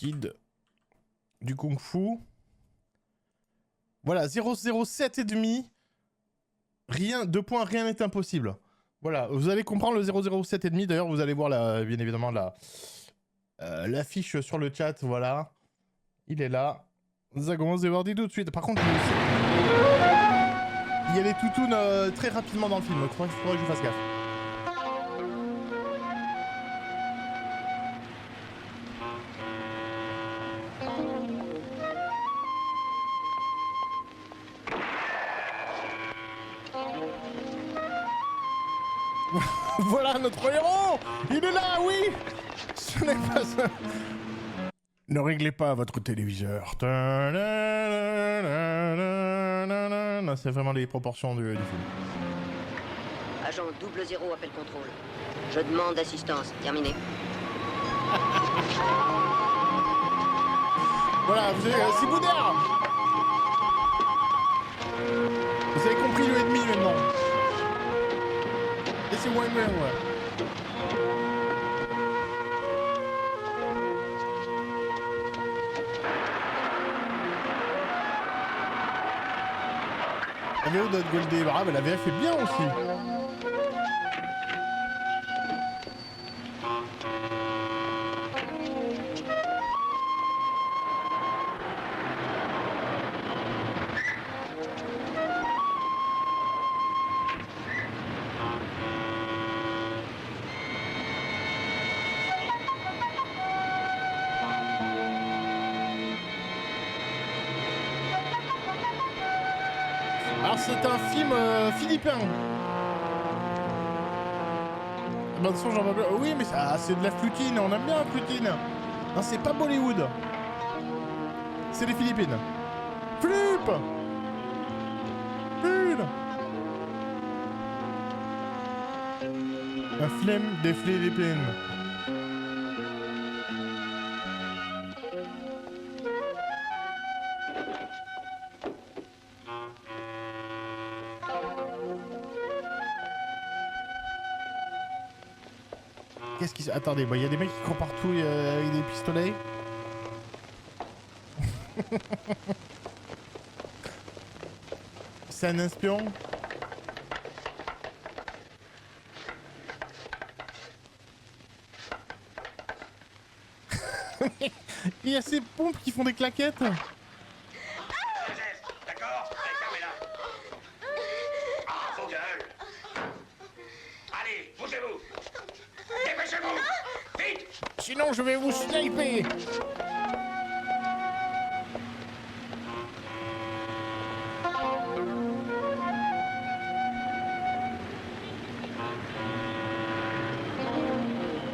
Kid. Du Kung Fu. Voilà, 007 et demi. Rien, 2 points, rien n'est impossible. Voilà, vous allez comprendre le 007 et demi. D'ailleurs, vous allez voir, bien évidemment, l'affiche sur le chat. Voilà, il est là. Ça commence à voir dit tout de suite. Par contre, il y a les toutounes très rapidement dans le film. Donc, il faudrait que je fasse gaffe. Voilà notre héros. Il est là, oui. Ce n'est pas ça. Ne réglez pas votre téléviseur. C'est vraiment les proportions du film. Agent 00, appel contrôle. Je demande assistance. Terminé. Voilà, c'est Boudard. Vous avez compris le ennemi maintenant. Et c'est Wayne, ouais. La VO de Goldie Brave, la VF est bien aussi. Alors c'est un film philippin. Bah de toute façon j'en vois bien. Oui mais c'est de la flutine, on aime bien la flutine. Non c'est pas Bollywood. C'est les Philippines. Flip. Flip. Un film des Philippines. Qu'est-ce qui... Attendez, il y a des mecs qui courent partout avec des pistolets. C'est un espion. Il y a ces pompes qui font des claquettes. D'accord, fermez-la. Ah, vos gueules. Allez, bougez-vous. Dépêchez-vous. Vite. Sinon je vais vous sniper.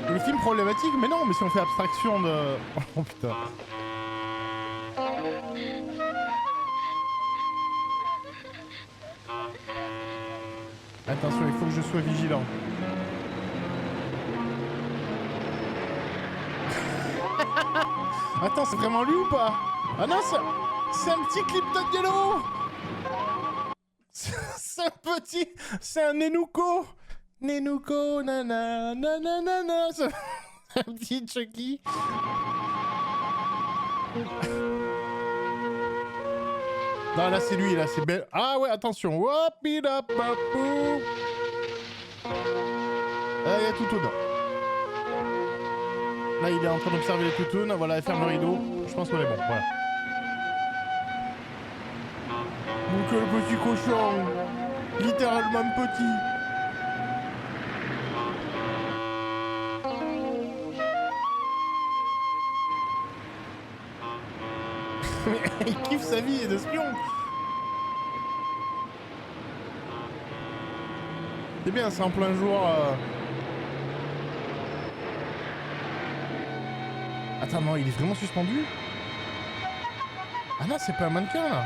Le film problématique, mais non, mais si on fait abstraction de... Oh putain. Attention, il faut que je sois vigilant. Attends, c'est vraiment lui ou pas? Ah non, c'est un petit clip d'Angelo. C'est un petit... C'est un Nenuko. Nenuko, nana, nana, nana. C'est un petit Chucky. Non, là, c'est lui, là, c'est belle. Ah ouais, attention. Wapidapapou. Là, il y a Toutoun. Là, il est en train d'observer les toutounes. Voilà, elle ferme le rideau. Je pense qu'on est bon, voilà. Mon quel petit cochon. Littéralement petit. Il kiffe sa vie d'espion. C'est bien, c'est en plein jour. Attends, non, il est vraiment suspendu? Ah non, c'est pas un mannequin, là.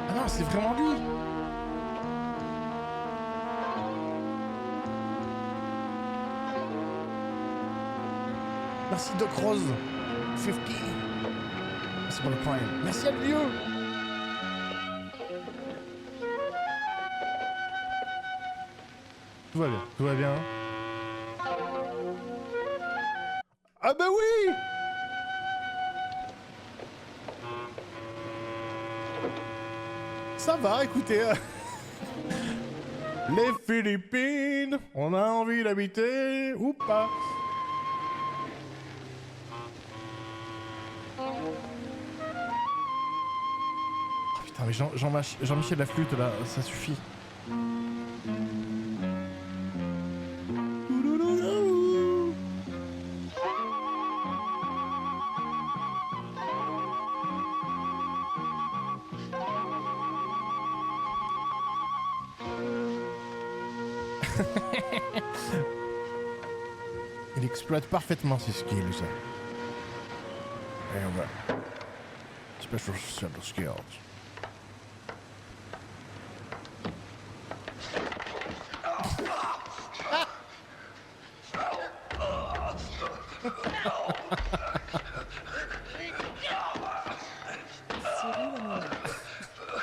Ah non, c'est vraiment lui. Merci Doc Rose. 50. Merci pour le prime. Merci à Lio. Tout va bien, tout va bien. Ah bah oui! Ça va, écoutez. Les Philippines, on a envie d'habiter ou pas? Oh putain, mais Jean-Michel la flûte là, ça suffit. Il exploite parfaitement ses skills. Et on va... Special set of skills.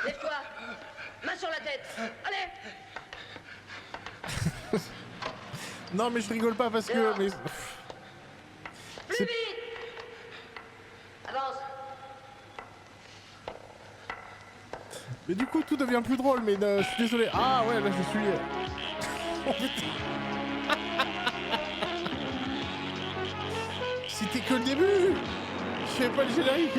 Lève-toi. Main sur la tête. Allez. Non mais je rigole pas parce que... Mais... Plus vite. Avance. Mais du coup tout devient plus drôle, mais je suis désolé. Ah ouais, là je suis... Oh, putain. C'était que le début. Je savais pas le générique.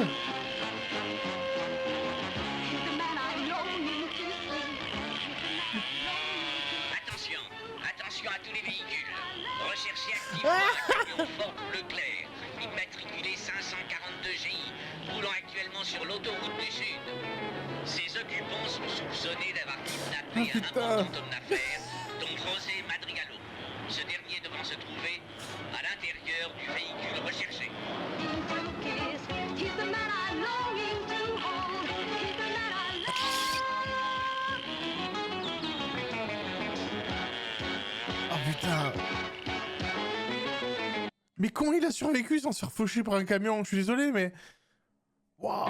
Attention, attention à tous les véhicules. Recherchez activement un camion Ford Leclerc, immatriculé 542 GI, roulant actuellement sur l'autoroute du Sud. Ses occupants sont soupçonnés d'avoir kidnappé un important homme d'affaires, dont José Madrigalo. Ce dernier devant se trouver à l'intérieur du véhicule recherché. Oh putain. Mais comment il a survécu sans se faire faucher par un camion? Je suis désolé, mais... Waouh.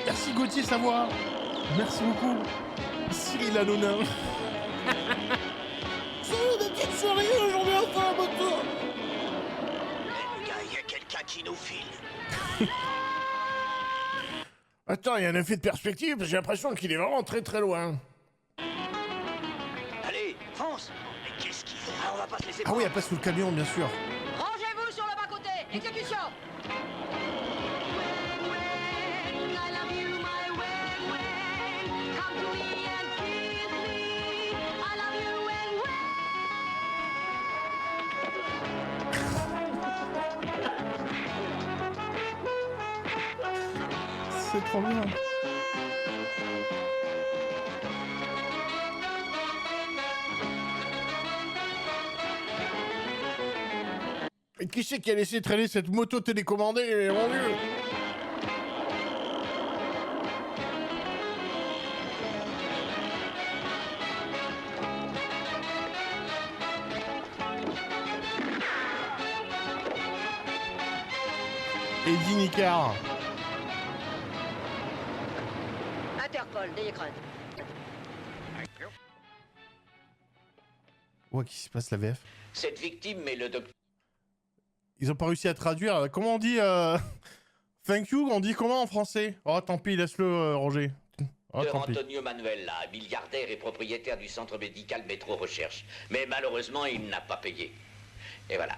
Merci Gauthier Savoie. Merci beaucoup. Cyril Hanonin. C'est une petite soirée aujourd'hui enfin à moto. Les gars, il y a quelqu'un qui nous file. Attends, il y a un effet de perspective, j'ai l'impression qu'il est vraiment très très loin. Allez, fonce. Mais qu'est-ce qu'il fait? On va pas se laisser Ah oui, elle passe sous le camion, bien sûr. Rangez-vous sur le bas-côté. Exécution. C'est trop bien. Et qui c'est qui a laissé traîner cette moto télécommandée, mon Dieu? Eddie Nicard. Interpol, n'ayez crainte. Ouais, qu'est-ce qui se passe la VF? Cette victime est le docteur Ils ont pas réussi à traduire. Comment on dit thank you, on dit comment en français? Oh, tant pis, laisse-le, Roger. Oh, tant pis. Antonio Manuela, milliardaire et propriétaire du centre médical Métro Recherche. Mais malheureusement, il n'a pas payé. Et voilà.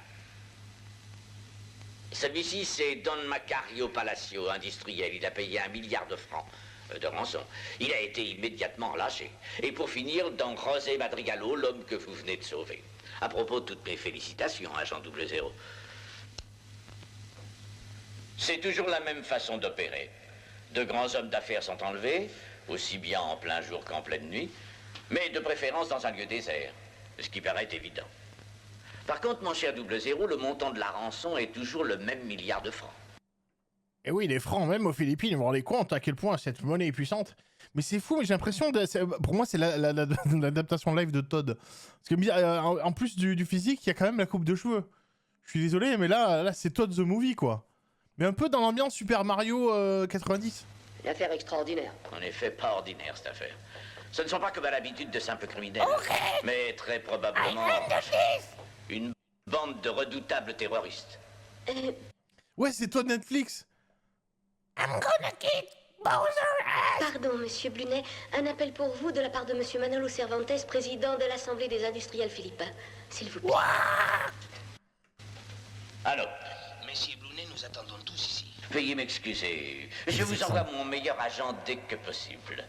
Celui-ci, c'est Don Macario Palacio, industriel. Il a payé 1 milliard de francs de rançon. Il a été immédiatement lâché. Et pour finir, Don José Madrigalo, l'homme que vous venez de sauver. À propos, toutes mes félicitations, agent 00. C'est toujours la même façon d'opérer. De grands hommes d'affaires sont enlevés, aussi bien en plein jour qu'en pleine nuit, mais de préférence dans un lieu désert, ce qui paraît évident. Par contre, mon cher 00, le montant de la rançon est toujours le même milliard de francs. Et oui, les francs, même aux Philippines, vous vous rendez compte à quel point cette monnaie est puissante. Mais c'est fou, mais j'ai l'impression, pour moi, c'est l'adaptation live de Todd. Parce que en plus du physique, il y a quand même la coupe de cheveux. Je suis désolé, mais là c'est Todd the Movie, quoi. Mais un peu dans l'ambiance Super Mario 90. Une affaire extraordinaire. En effet, pas ordinaire, cette affaire. Ce ne sont pas comme à l'habitude de simples criminels, mais très probablement une bande de redoutables terroristes. Ouais, c'est toi de Netflix. Pardon, monsieur Blunet. Un appel pour vous de la part de monsieur Manolo Cervantes, président de l'Assemblée des industriels philippins. S'il vous plaît. Allô? Messieurs Blounet, nous attendons tous ici. Veuillez m'excuser. Je vous envoie mon meilleur agent dès que possible.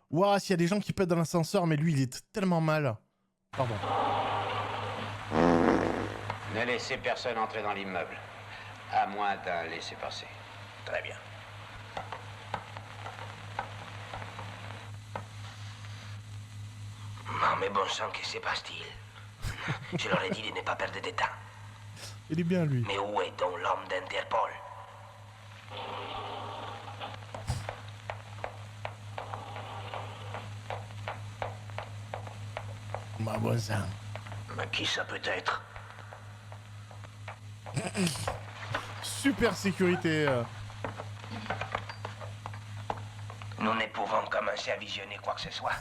Ouah, s'il y a des gens qui pètent dans l'ascenseur, mais lui, il est tellement mal. Pardon. Ne laissez personne entrer dans l'immeuble. À moins d'un laissez-passer. Très bien. Non, mais bon sang, que se passe-t-il? Je leur ai dit de ne pas perdre de temps. Il est bien, lui. Mais où est donc l'homme d'Interpol? Ma bon sang. Mais qui ça peut être? Super sécurité. Nous ne pouvons commencer à visionner quoi que ce soit.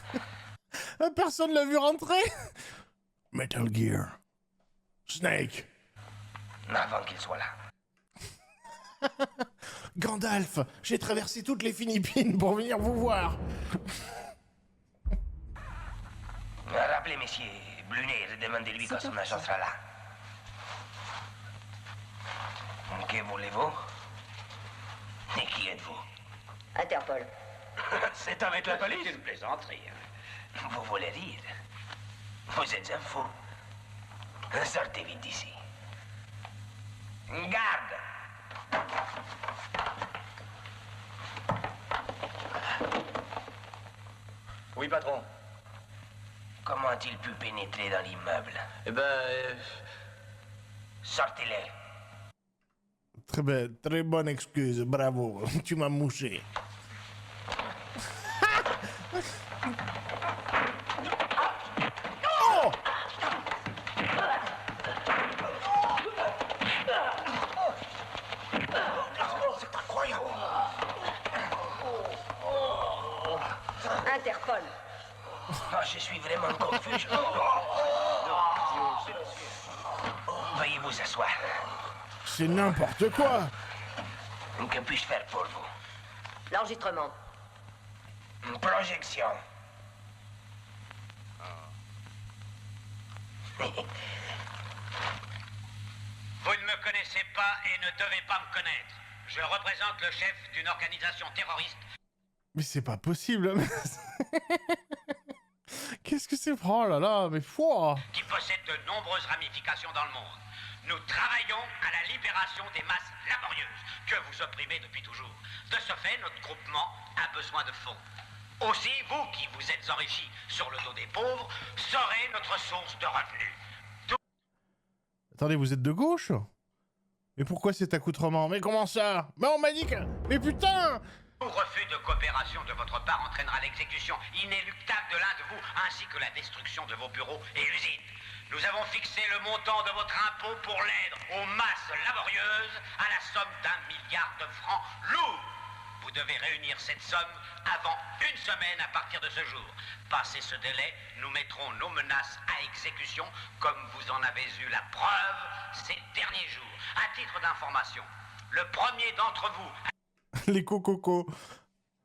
Personne l'a vu rentrer. Metal Gear. Snake. Avant qu'il soit là. Gandalf, j'ai traversé toutes les Philippines pour venir vous voir. Rappelez, messieurs Blunet, demandez-lui quand son agent sera là. Que voulez-vous? Et qui êtes-vous? Interpol. C'est avec la police? C'est une plaisanterie. Vous voulez dire? Vous êtes un fou. Sortez vite d'ici. Garde! Oui, patron. Comment a-t-il pu pénétrer dans l'immeuble? Eh ben... Sortez-les. Très bonne excuse, bravo. Tu m'as mouché. Oh! C'est incroyable. Interpol. Je suis vraiment confus. Veuillez vous asseoir. C'est n'importe quoi. Que puis-je faire pour vous? L'enregistrement. Projection. Vous ne me connaissez pas et ne devez pas me connaître. Je représente le chef d'une organisation terroriste. Mais c'est pas possible. Qu'est-ce que c'est? Oh là là, mais foi. Qui possède de nombreuses ramifications dans le monde. Nous travaillons à la libération des masses laborieuses que vous opprimez depuis toujours. De ce fait, notre groupement a besoin de fonds. Aussi, vous qui vous êtes enrichis sur le dos des pauvres, serez notre source de revenus. Attendez, vous êtes de gauche? Mais pourquoi cet accoutrement? Mais comment ça? Mais on m'a dit que... Mais putain! Tout refus de coopération de votre part entraînera l'exécution inéluctable de l'un de vous, ainsi que la destruction de vos bureaux et usines. Nous avons fixé le montant de votre impôt pour l'aide aux masses laborieuses à la somme d'1 milliard de francs lourds. Vous devez réunir cette somme avant une semaine à partir de ce jour. Passé ce délai, nous mettrons nos menaces à exécution, comme vous en avez eu la preuve ces derniers jours. À titre d'information, le premier d'entre vous... Les cococos.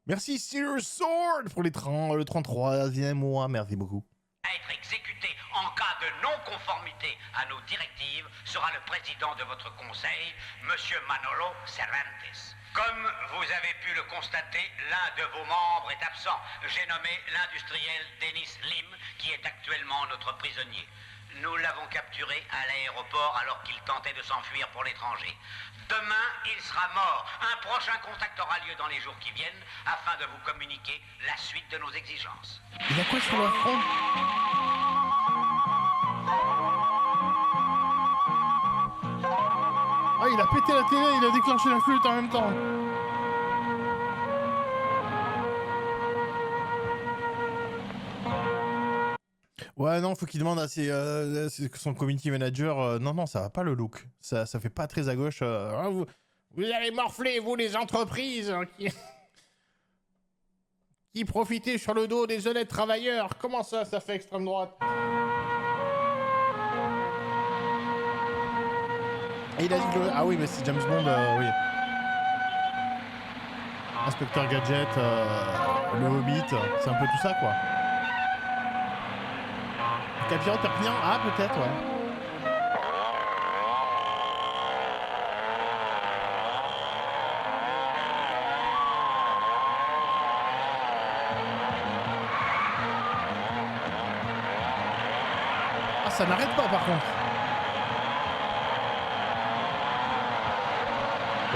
Merci Sears Sword pour le 33e mois. Merci beaucoup. À être exécuté en cas de non-conformité à nos directives sera le président de votre conseil, Monsieur Manolo Cervantes. Comme vous avez pu le constater, l'un de vos membres est absent. J'ai nommé l'industriel Dennis Lim, qui est actuellement notre prisonnier. Nous l'avons capturé à l'aéroport alors qu'il tentait de s'enfuir pour l'étranger. Demain, il sera mort. Un prochain contact aura lieu dans les jours qui viennent afin de vous communiquer la suite de nos exigences. Il a quoi sur le front? Ah, il a pété la télé, il a déclenché la flûte en même temps. Ouais, non, faut qu'il demande à son community manager. Non, non, ça va pas le look. Ça fait pas très à gauche. Ah, vous allez morfler, vous, les entreprises qui profitez sur le dos des honnêtes travailleurs. Comment ça fait extrême droite? Et il a dit que... Ah oui, mais c'est James Bond, oui. Inspecteur Gadget, le Hobbit, c'est un peu tout ça, quoi. Capirote Perpignan, ah peut-être, ouais. Ah, ça n'arrête pas, par contre.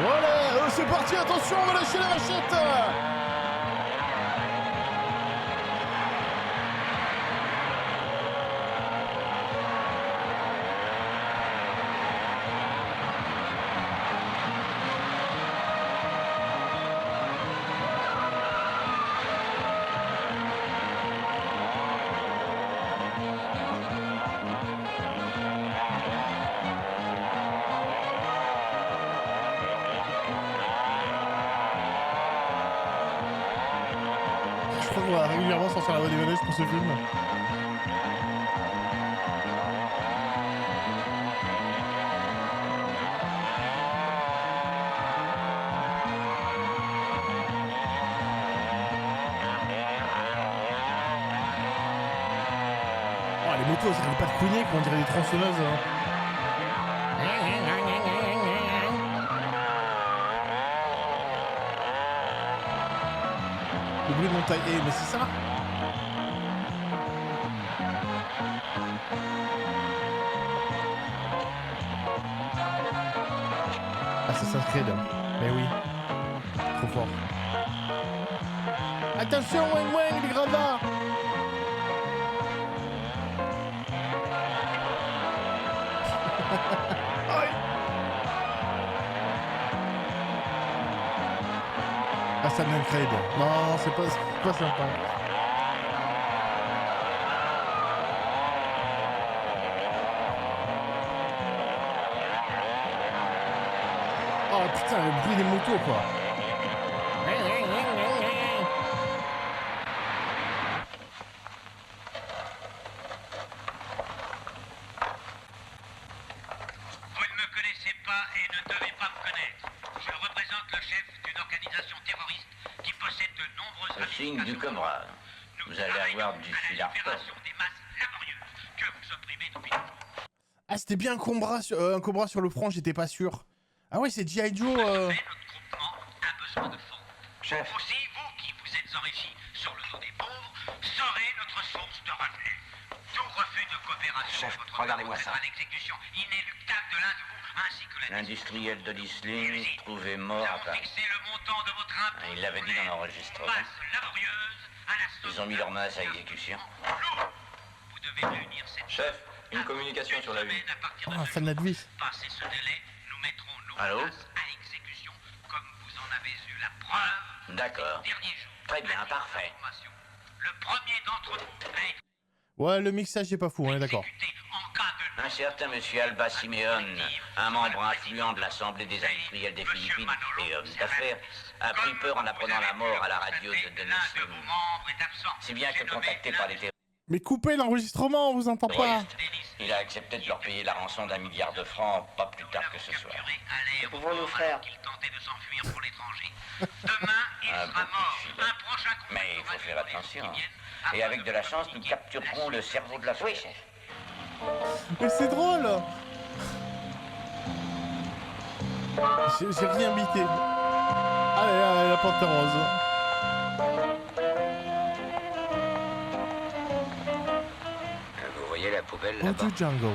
Voilà, c'est parti, attention, on va lâcher la machette. Je crois qu'on va régulièrement sortir la voie des manèges pour ce film. Oh, les motos, ça n'arrête pas de couiner, on dirait des tronçonneuses. Le bruit de montagne. Eh, mais c'est ça? Assassin's Creed. Mais oui. Trop fort. Attention, Wang Wang, les gravats! Assassin's Creed. Non, c'est pas sympa. Oh putain, le bruit des motos, quoi. Vous ne me connaissez pas et ne devez pas me connaître. Je représente le chef d'une organisation terroriste qui possède de nombreuses Le signe du Cobra. Vous allez avoir du fil à retordre. des masses laborieuses que vous opprimez depuis toujours. Ah, c'était bien un cobra sur le front, j'étais pas sûr. Ah ouais, c'est G.I. Joe. Mais notre groupement a besoin de fonds. Chef. Aussi, vous qui vous êtes enrichis sur le dos des pauvres, serez notre source de revenus. Tout refus de coopération Chef, de votre regardez-moi part ça. à l'exécution inéluctable de l'un de vous, ainsi que la L'industriel de l'Isling trouvé mort Nous à avons Paris. fixé le montant de votre impôt. Il l'avait dit dans l'enregistrement. Masse laborieuse à la Ils ont mis leurs mains à exécution. Vous devez réunir cette Chef, une communication sur la semaine une. à partir Oh, de un fan d'Advis. Passé ce délai, nous mettrons nos Allô places à exécution, comme vous en avez eu la preuve D'accord. ces derniers jours. Très bien, parfait. Le premier d'entre vous a été Ouais, le mixage est pas fou, on est d'accord. exécuté en cas de Un certain monsieur Alba Simeon, un membre influent de l'Assemblée des industriels des Philippines et homme d'affaires, a pris peur en apprenant la mort à la radio de Denis l'un de Lim. vos membres est absent. Si bien que J'ai nommé contacté par les Mais coupez l'enregistrement, on vous entend pas. terroristes, il a accepté de leur payer la rançon d'1 milliard de francs, pas plus tard que ce soir. Pouvons-nous faire qu'il tentait de s'enfuir pour l'étranger. Demain, il Un sera beau coup de mort. filet. Un prochain coup. Mais il faut faire attention. Et avec de la chance, nous capturerons le cerveau de la souris. Mais c'est drôle. J'ai rien bité. Allez, la panthère rose. Vous voyez la poubelle Oh, là-bas? du Django.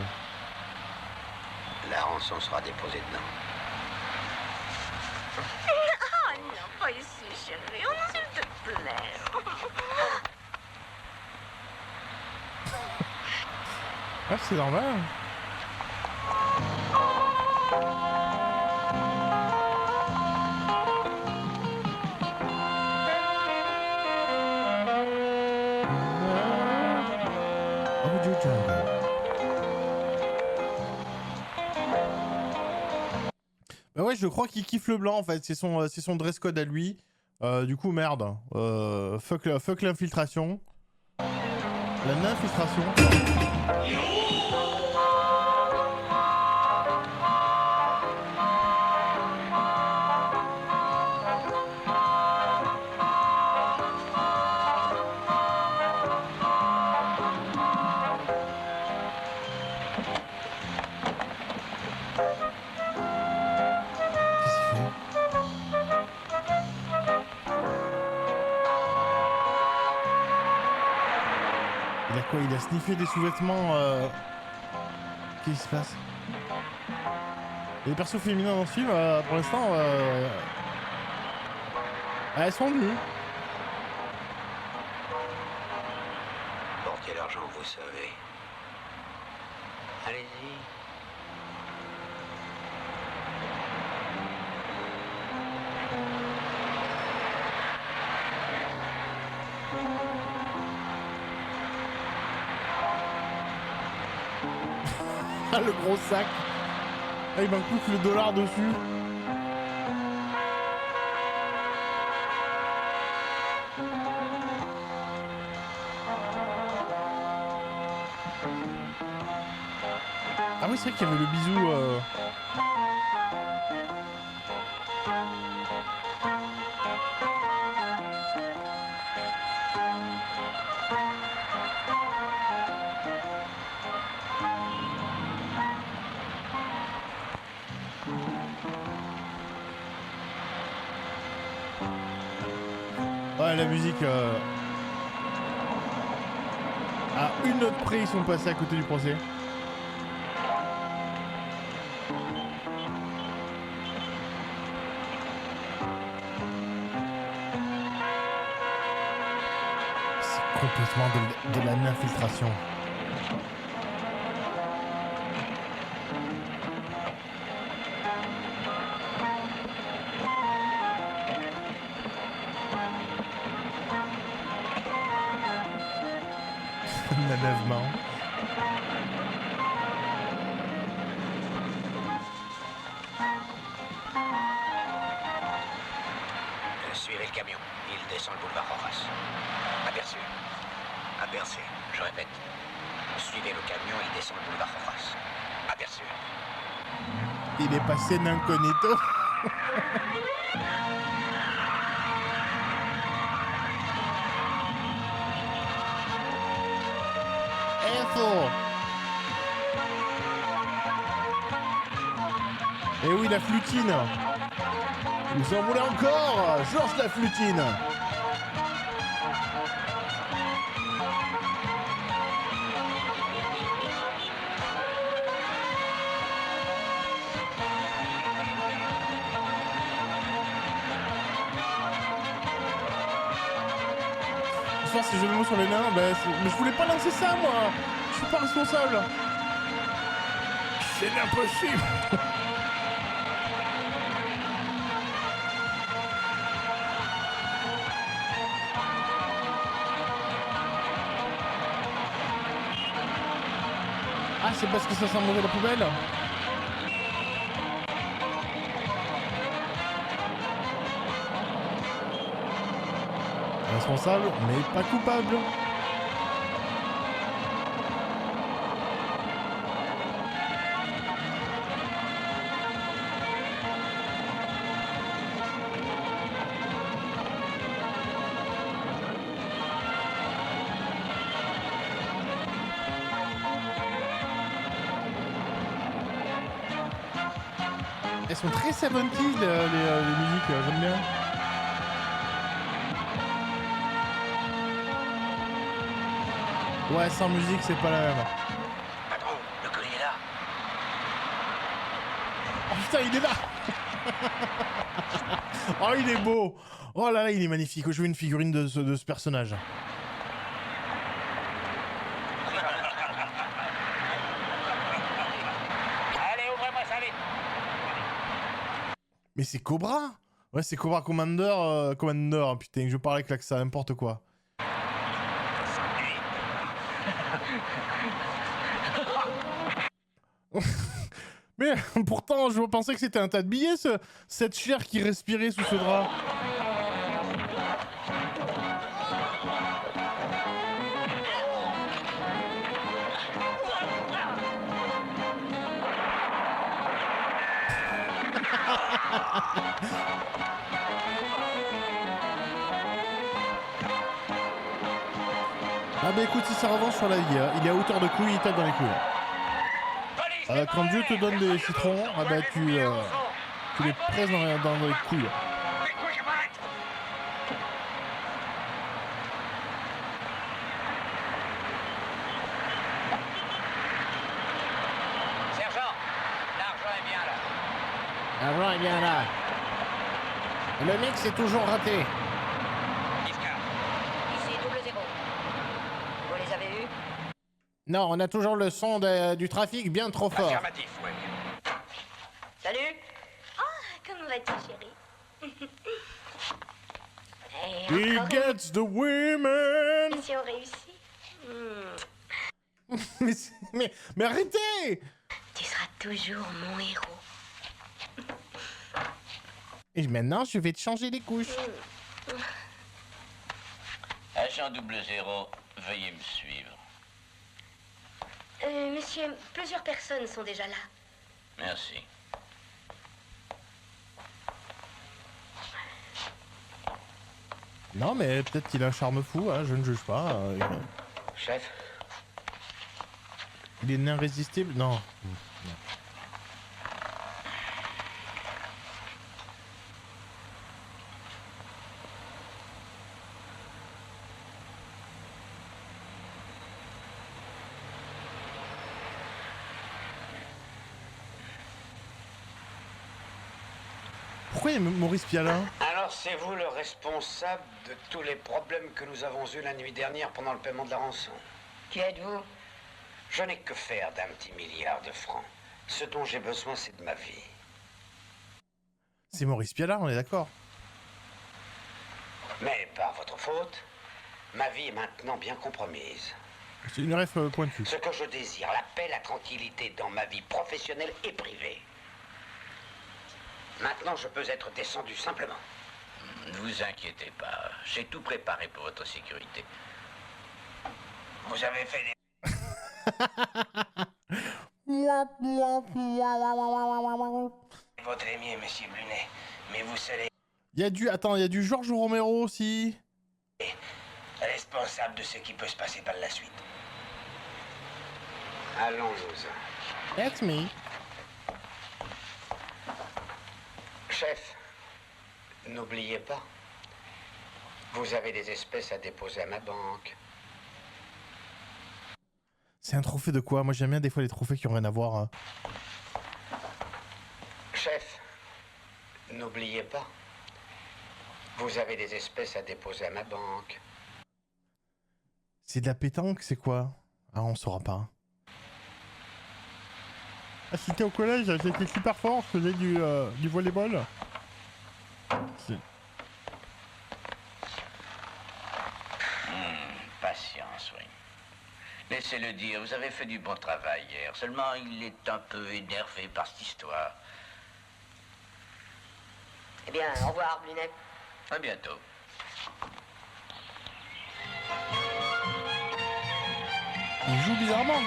La rançon sera déposée dedans. Oh non, pas ici, chérie. Oh non, s'il te plaît. Ah, c'est normal. Oh, jungle. Bah ouais, je crois qu'il kiffe le blanc en fait, c'est son dress code à lui. Du coup, merde. Fuck l'infiltration. La infiltration. Il a sniffé des sous-vêtements. Qu'est-ce qui se passe? Et les persos féminins dans ce film, pour l'instant, elles sont nues. Portez l'argent, vous savez. Allez-y. Ah, le gros sac. Ah, il manque plus que le dollar dessus. Ah oui, c'est vrai qu'il y avait le bisou. Ouais, la musique. À une note près, ils sont passés à côté du procès. C'est complètement de la infiltration. Manèvement. Suivez le camion. Il descend le boulevard Horace. Aperçu. Aperçu. Je répète. Suivez le camion, il descend le boulevard Horace. Aperçu. Il est passé d'incognito. Et oui, la flutine. Vous en voulez encore? Georges la flutine. Ce soir, si je le mot sur les nains, mais je voulais pas lancer ça, moi. Je suis pas responsable. C'est impossible. Ah, c'est parce que ça sent mauvais la poubelle. Responsable, mais pas coupable. Elles sont très 70s les musiques, j'aime bien. Ouais, sans musique, c'est pas la même. Patron, le colis est là. Oh putain, il est là. Oh, il est beau. Oh là là, il est magnifique. Je veux une figurine de ce personnage. Allez, ouvrez-moi ça vite. Mais c'est Cobra. Ouais, c'est Cobra Commander. Putain, je parlais avec l'accent, n'importe quoi. Mais pourtant, je pensais que c'était un tas de billets, cette chair qui respirait sous ce drap. Ah bah écoute, il s'en revanche sur la vie, hein. Il est à hauteur de couille, il tape dans les couilles. Quand Dieu te donne des citrons, ah bah tu les presses dans les couilles. Sergent, l'argent est bien là. L'argent est bien là. Le mix est toujours raté. Giscard. Ici 00. Vous les avez eus? Non, on a toujours le son du trafic bien trop fort. Affirmatif, oui. Salut. Comment vas-tu, chérie? Et He encore gets the women. une mission réussie. mais arrêtez. Tu seras toujours mon héros. Et maintenant, je vais te changer les couches. Agent 00, veuillez me suivre. Monsieur, plusieurs personnes sont déjà là. Merci. Non, mais peut-être qu'il a un charme fou, hein, je ne juge pas. Chef, Il est irrésistible. Non. Pourquoi il y a Maurice Pialin? alors c'est vous le responsable de tous les problèmes que nous avons eus la nuit dernière pendant le paiement de la rançon. Qui êtes-vous? Je n'ai que faire d'un petit milliard de francs. Ce dont j'ai besoin, c'est de ma vie. C'est Maurice Pialin, on est d'accord. Mais par votre faute, ma vie est maintenant bien compromise. C'est une ref pointue. Ce que je désire, la paix, la tranquillité dans ma vie professionnelle et privée. Maintenant, je peux être descendu simplement. Ne vous inquiétez pas, j'ai tout préparé pour votre sécurité. Vous avez fait des... Votre aimé, monsieur Brunet. Mais vous serez Il y a du Georges Romero aussi. responsable de ce qui peut se passer par la suite. Allons-nous. That's me. Chef, n'oubliez pas, vous avez des espèces à déposer à ma banque. C'est un trophée de quoi? Moi j'aime bien des fois les trophées qui ont rien à voir. Hein. Chef, n'oubliez pas, vous avez des espèces à déposer à ma banque. C'est de la pétanque, c'est quoi? Ah, on saura pas. Ah, si t'es au collège, j'étais super fort, je faisais du volleyball. Patience, oui. Laissez-le dire, vous avez fait du bon travail hier. Seulement, il est un peu énervé par cette histoire. Eh bien, au revoir, Brunet. À bientôt. Il joue bizarrement.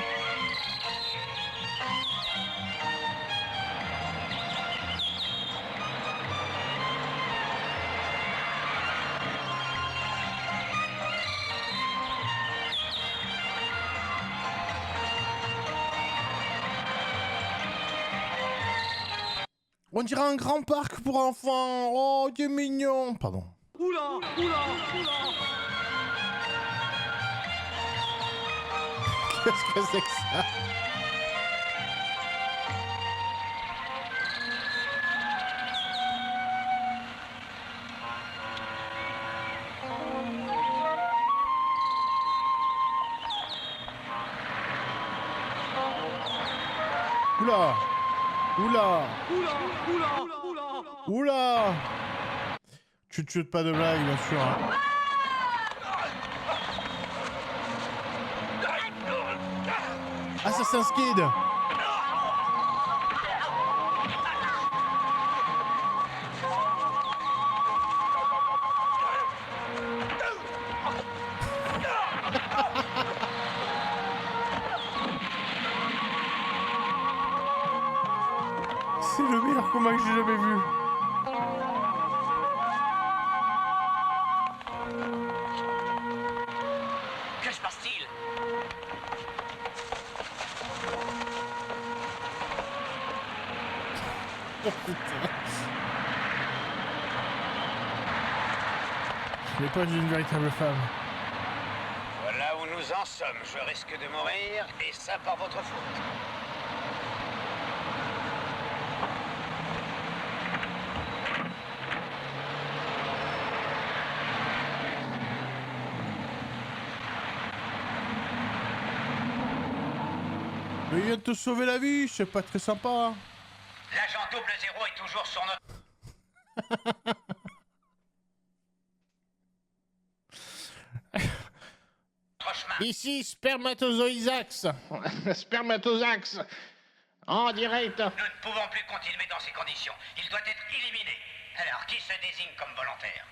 On dirait un grand parc pour enfants. Oh, t'es mignon. Pardon. Oula, oula, oula. Qu'est-ce que c'est que ça? Oula. Oula. Oula, oula, oula. Oula. Tu te chutes pas de blague, bien sûr. Hein. Assassin's Creed. C'est le meilleur combat que j'ai jamais vu. Que se passe-t-il? Oh putain. Je n'ai pas d'une véritable femme. Voilà où nous en sommes. Je risque de mourir, et ça par votre faute. Mais il vient de te sauver la vie, c'est pas très sympa. L'agent 00 est toujours sur notre... chemin. Ici, Spermatozoisax. Spermatosax. En direct. Nous ne pouvons plus continuer dans ces conditions. Il doit être éliminé. Alors, qui se désigne comme volontaire?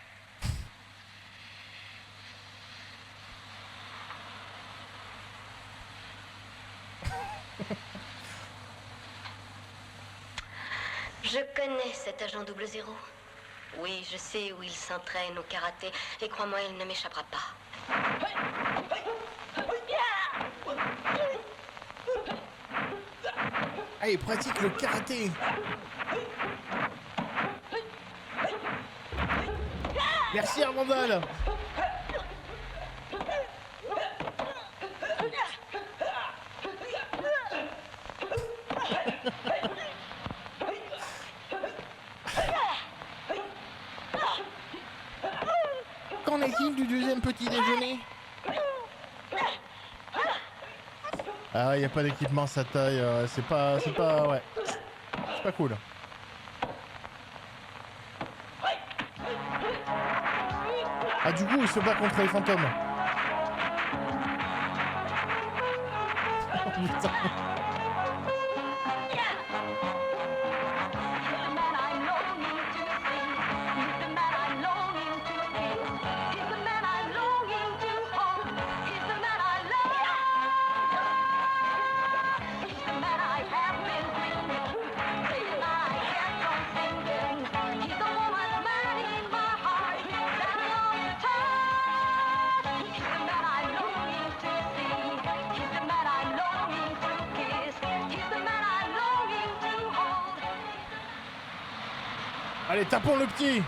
Je connais cet agent 00. Oui, je sais où il s'entraîne au karaté. Et crois-moi, il ne m'échappera pas. Ah, il pratique le karaté. Merci Armandal. Qu'en est-il du deuxième petit déjeuner? Ah, il n'y a pas d'équipement à sa taille, c'est pas, ouais. C'est pas cool. Ah, du coup, il se bat contre les fantômes. Oh, putain. Allez, tapons le petit.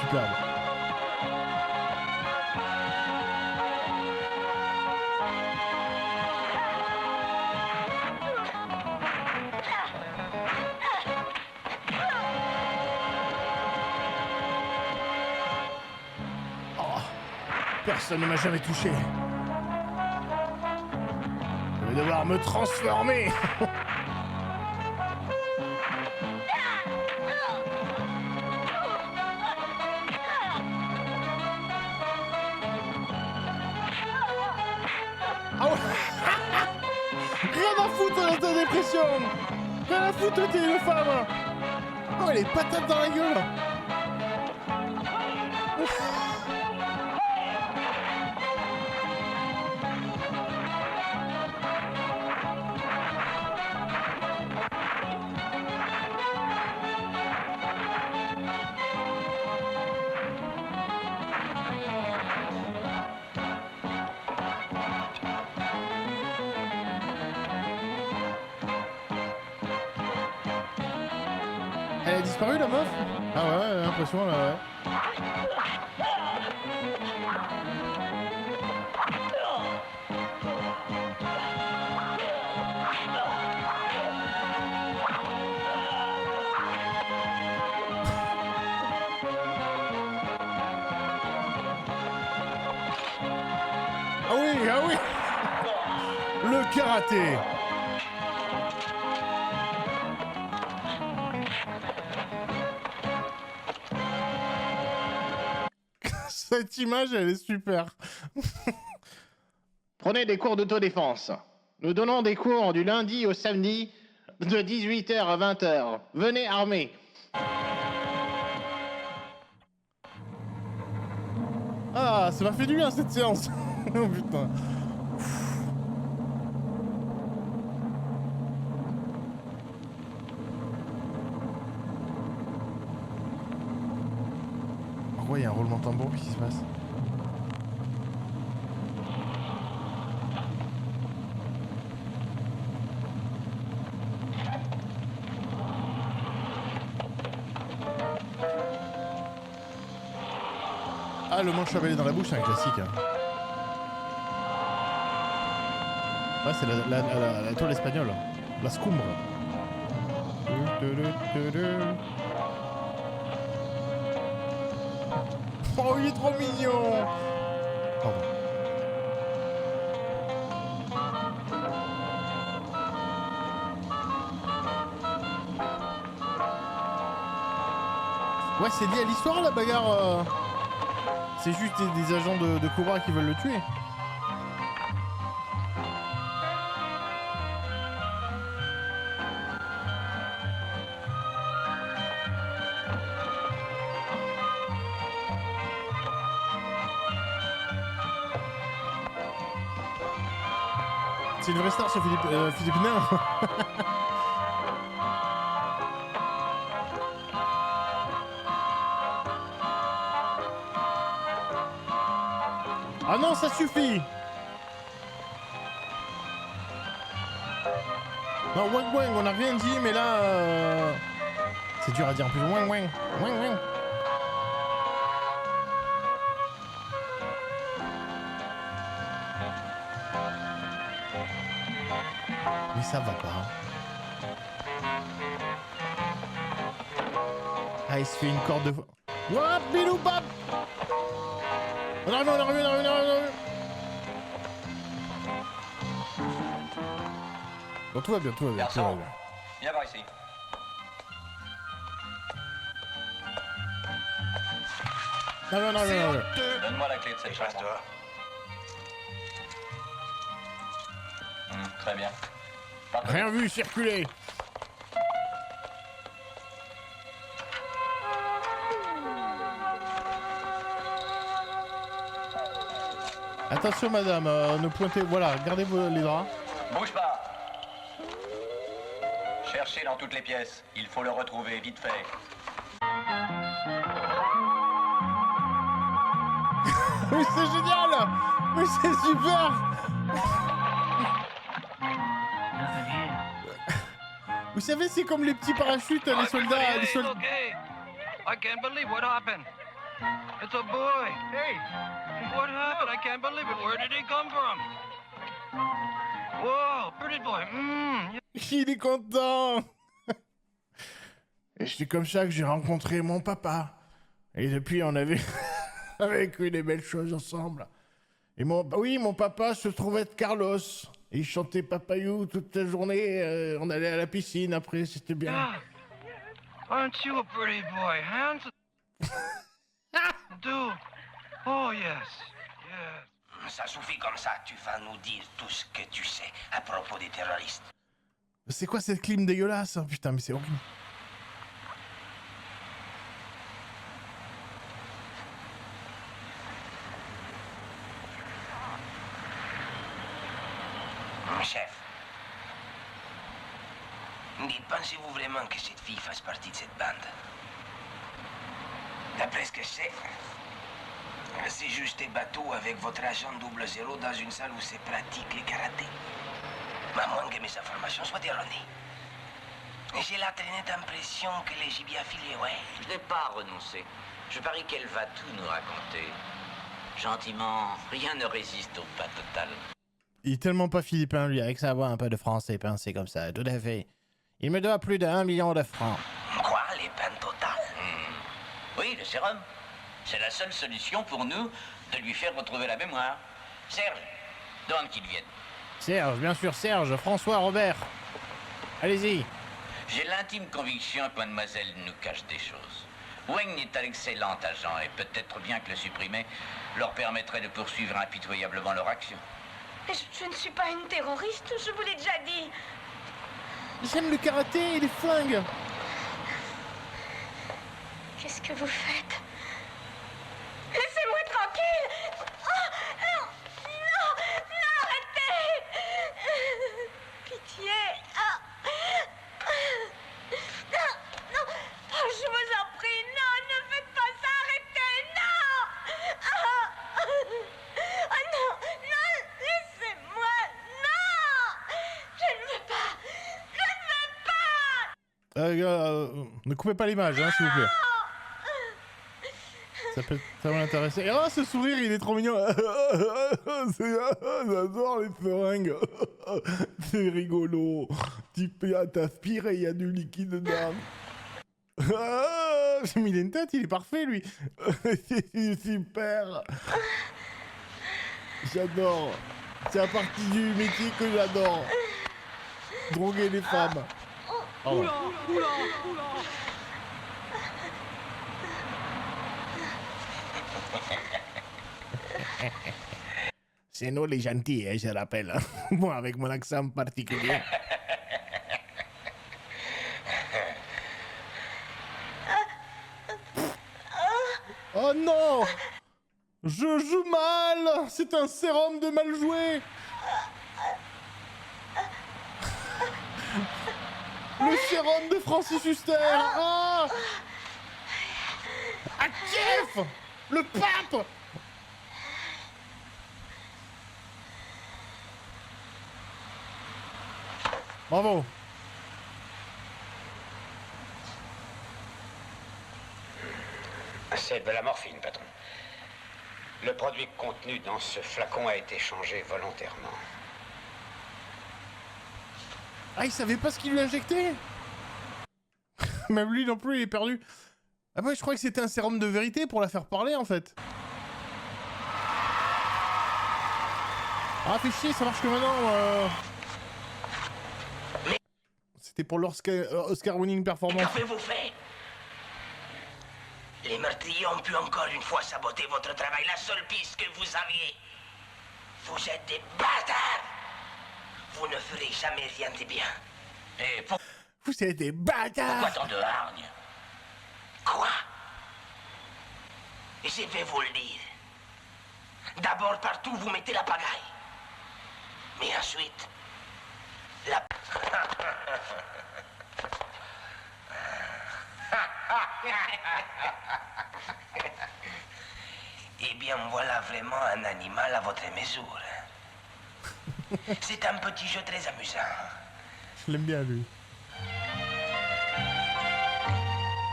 Superbe. Oh, personne ne m'a jamais touché. Je vais devoir me transformer. Ah ouais. Rien à foutre dans ta dépression. Rien à foutre, t'es une femme. Oh, elle est patate dans la gueule. Elle a disparu la meuf? Ah ouais, j'ai l'impression là, ouais. Ah oui, ah oui. Le karaté. Cette image, elle est super. Prenez des cours d'autodéfense. Nous donnons des cours du lundi au samedi de 18h à 20h. Venez armés. Ah, ça m'a fait du bien cette séance. Oh putain. Oh ouais, il y a un roulement de tambour, qu'est-ce qui se passe? Ah, le manche à balai dans la bouche, c'est un classique. Hein. Ouais, c'est la toile espagnole. La scumbre. Oh, il est trop mignon. Pardon. Ouais, c'est lié à l'histoire, la bagarre. C'est juste des agents de Cobra qui veulent le tuer. C'est une vraie star, ce Philippin. Ah non, ça suffit. Non, wang wang, on n'a rien dit, mais là... C'est dur à dire en plus. Wang wang, wang wang. Mais ça va pas. Ah, il se fait une corde de... Wouah, bilou bap. On arrive. Bon, tout va bien. Garçon, viens voir ici. Non. Donne-moi la clé de cette chambre. Très bien. Parfait. Rien vu circuler. Attention madame, ne pointez... Voilà, gardez les draps. Bouge pas. Cherchez dans toutes les pièces. Il faut le retrouver, vite fait. Mais c'est génial. Mais c'est super. Vous savez, c'est comme les petits parachutes, les soldats... Okay. I can't believe what happened. It's a boy. Hey, what happened? I can't believe it. Where did he come from? Whoa, pretty boy. Il est content. Et c'est comme ça que j'ai rencontré mon papa. Et depuis, on avait vécu des belles choses ensemble. Et mon papa se trouvait être Carlos. Et il chantait Papayou toute la journée. On allait à la piscine après, c'était bien. Yeah. Aren't you a pretty boy, handsome? Do. Oh, yes. Ça suffit comme ça, tu vas nous dire tout ce que tu sais à propos des terroristes. C'est quoi cette clim dégueulasse? Putain, mais c'est horrible. Chef, pensez-vous vraiment que cette fille fasse partie de cette bande? D'après ce que je sais, c'est juste des bateaux avec votre agent 00 dans une salle où c'est pratique le karaté. À moins que mes informations soient erronées. J'ai la très nette impression que les gibiers affilés, ouais. Je n'ai pas renoncé. Je parie qu'elle va tout nous raconter. Gentiment, rien ne résiste au pas total. Il est tellement pas philippin, lui, avec sa voix un peu de français pincé comme ça, tout à fait. Il me doit plus d'1 million de francs. Quoi, les peines totales? Oui, le sérum. C'est la seule solution pour nous de lui faire retrouver la mémoire. Serge, Demande qu'ils viennent. Serge, bien sûr, Serge, François, Robert. Allez-y. J'ai l'intime conviction que mademoiselle nous cache des choses. Wang est un excellent agent et peut-être bien que le supprimer leur permettrait de poursuivre impitoyablement leur action. Je ne suis pas une terroriste, je vous l'ai déjà dit. J'aime le karaté et les flingues. Qu'est-ce que vous faites? Laissez-moi tranquille! Oh, non! Non! Non, arrêtez! Pitié! Ah. Non! Non! Oh, je vous en prie, non! Ne faites pas ça! Arrêtez! Non! Ah. Oh non! Non! Laissez-moi! Non! Je ne veux pas! Je ne veux pas! Ne coupez pas l'image, hein, s'il vous plaît. Ça peut m'intéresser. Oh, ce sourire, il est trop mignon. J'adore les seringues. C'est rigolo. Tu t'aspires et il y a du liquide dedans. J'ai mis une tête, il est parfait, lui. C'est super. J'adore. C'est la partie du métier que j'adore. Droguer les femmes. Oh. C'est nous les gentils, hein, je rappelle. Moi, avec mon accent particulier. Oh non! Je joue mal! C'est un sérum de mal joué! Le sérum de Francis Huster! Ah! À Kiev! Le pape! Bravo! C'est de la morphine, patron. Le produit contenu dans ce flacon a été changé volontairement. Ah, il savait pas ce qu'il lui injectait? Même lui non plus, il est perdu. Ah ouais, je crois que c'était un sérum de vérité pour la faire parler, en fait. Ah, fais chier, ça marche que maintenant. C'était pour l'Oscar winning performance. Qu'avez-vous fait? Les meurtriers ont pu encore une fois saboter votre travail, la seule piste que vous aviez. Vous êtes des bâtards. Vous ne ferez jamais rien de bien. Et Vous êtes des bâtards. pourquoi tant de hargne? Quoi? Et je vais vous le dire. D'abord, partout, vous mettez la pagaille. Mais ensuite, la... Eh bien, voilà vraiment un animal à votre mesure. C'est un petit jeu très amusant. Je l'aime bien, lui.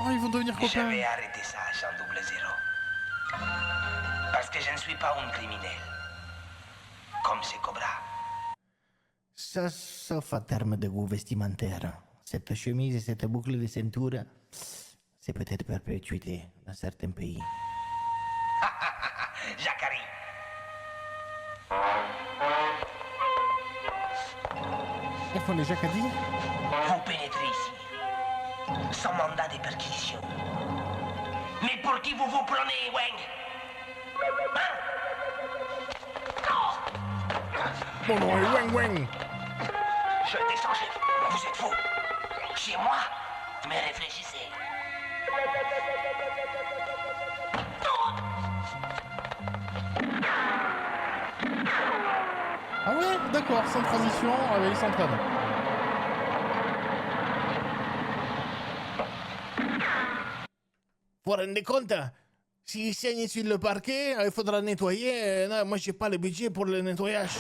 Oh, ils vont devenir Je copains. vais arrêter ça, Agent 00. Parce que je ne suis pas un criminel. Comme ces cobras. Ça, sauf en termes de goût vestimentaire. Cette chemise et cette boucle de ceinture, c'est peut-être perpétuité dans certains pays. Jacari. Ils font les jacadis. Vous pénétrez ici. Sans mandat de perquisition. Mais pour qui vous vous prenez, Wang? Mon nom est Wang Wang. Je descends chez vous. Vous êtes fou. Chez moi? Mais réfléchissez. Ah ouais, d'accord, sans transition, il s'entraîne. Vous vous rendez compte? S'il saigne sur le parquet, il faudra nettoyer. Non, moi, j'ai pas le budget pour le nettoyage.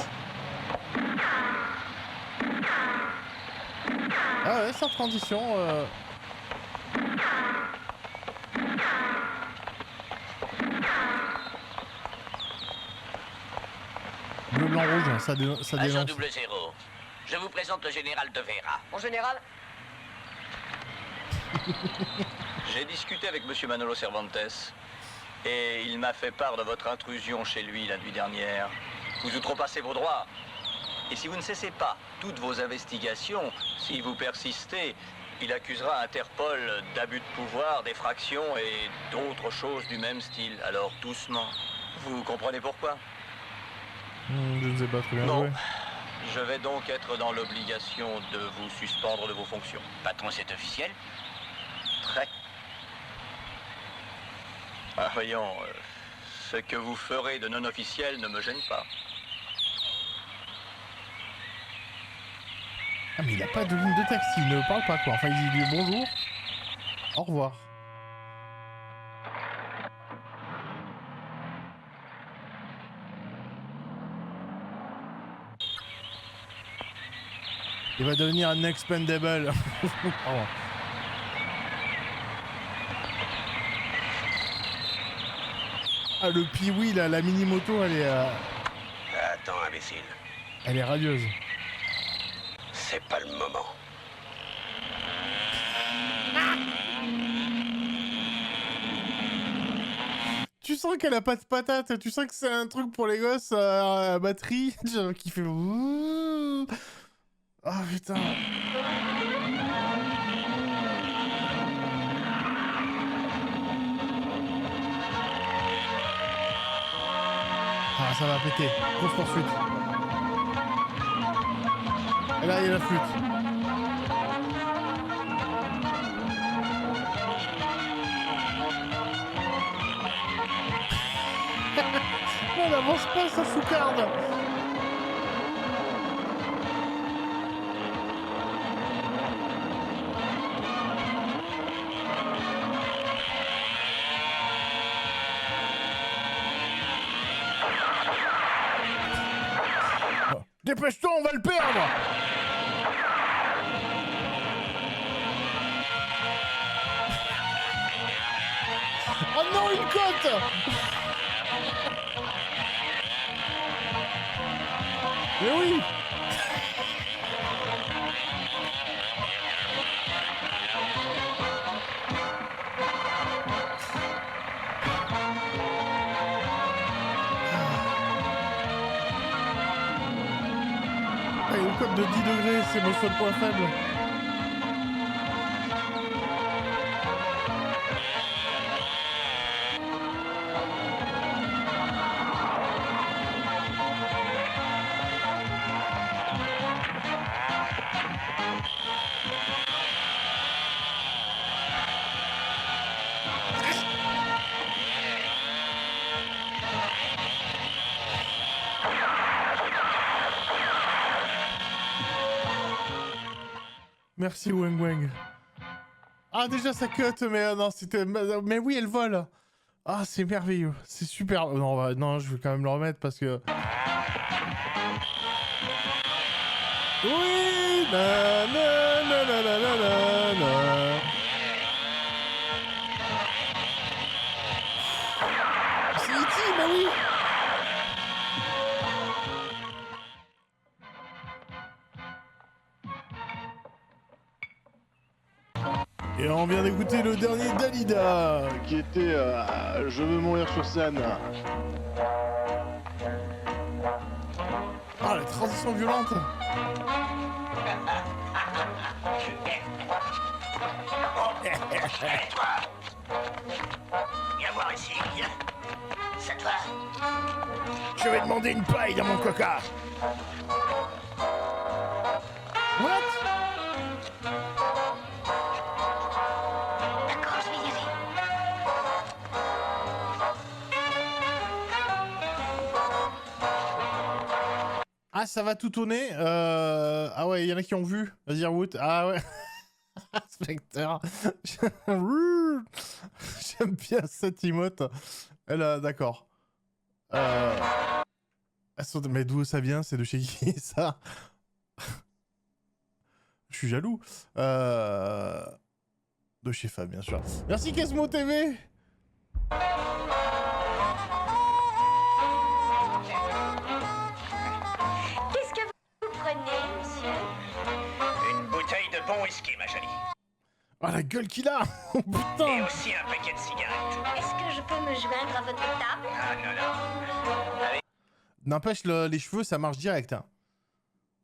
Ah ouais, sans transition. Bleu, blanc, rouge, ça dénonce. Agent 00, je vous présente le général de Vera. Mon général? J'ai discuté avec monsieur Manolo Cervantes et il m'a fait part de votre intrusion chez lui la nuit dernière. Vous outrepassez vos droits. Et si vous ne cessez pas toutes vos investigations, si vous persistez, il accusera Interpol d'abus de pouvoir, d'effraction et d'autres choses du même style. Alors doucement. Vous comprenez pourquoi? Je ne sais pas très bien Non. jouer. Je vais donc être dans l'obligation de vous suspendre de vos fonctions. Patron, c'est officiel? Très. Ah, voyons, ce que vous ferez de non officiel ne me gêne pas. Ah mais il a pas de ligne de texte, il ne parle pas quoi. Enfin il dit bonjour, au revoir. Il va devenir un expendable. Pardon. Ah le Piwi là, la mini moto elle est Attends, imbécile. elle est radieuse. C'est pas le moment. Tu sens qu'elle a pas de patate, tu sens que c'est un truc pour les gosses à batterie qui fait... Ah putain. Ah ça va péter, grosse poursuite. Et là il y a la flûte. Non, n'avance pas, ça foucarde. Dépêche-toi, on va le perdre. Oh non, une côte. Mais oui. Ah, une côte de 10 degrés, c'est mon seul point faible. Merci Weng Weng. Ah déjà ça cut mais non c'était... Mais oui elle vole. Ah c'est merveilleux. C'est super... Non, non je vais quand même le remettre parce que... Oui na, na, na, na, na, na, na. C'est E.T. mais oui. Et on vient d'écouter le dernier Dalida, qui était Je veux mourir sur scène. Ah, la transition violente. Toi, viens voir ici, viens. C'est toi. Je vais demander une paille dans mon coca. What? D'accord, je vais y aller. Ah, ça va tout tourner. Ah ouais, il y en a qui ont vu. Vas-y, Wood. Ah ouais. Spectre. J'aime bien cette emote. Elle a... D'accord. Mais d'où ça vient? C'est de chez qui, ça? Je suis jaloux. De chez Fab, bien sûr. Merci, Kesmo TV. Qu'est-ce que vous prenez, monsieur? Une bouteille de bon whisky, ma jolie. Ah, la gueule qu'il a. Oh, Et putain. aussi un paquet de cigarettes. Est-ce que je peux me joindre à votre table? Ah non, non. Allez. N'empêche, les cheveux, ça marche direct. Hein.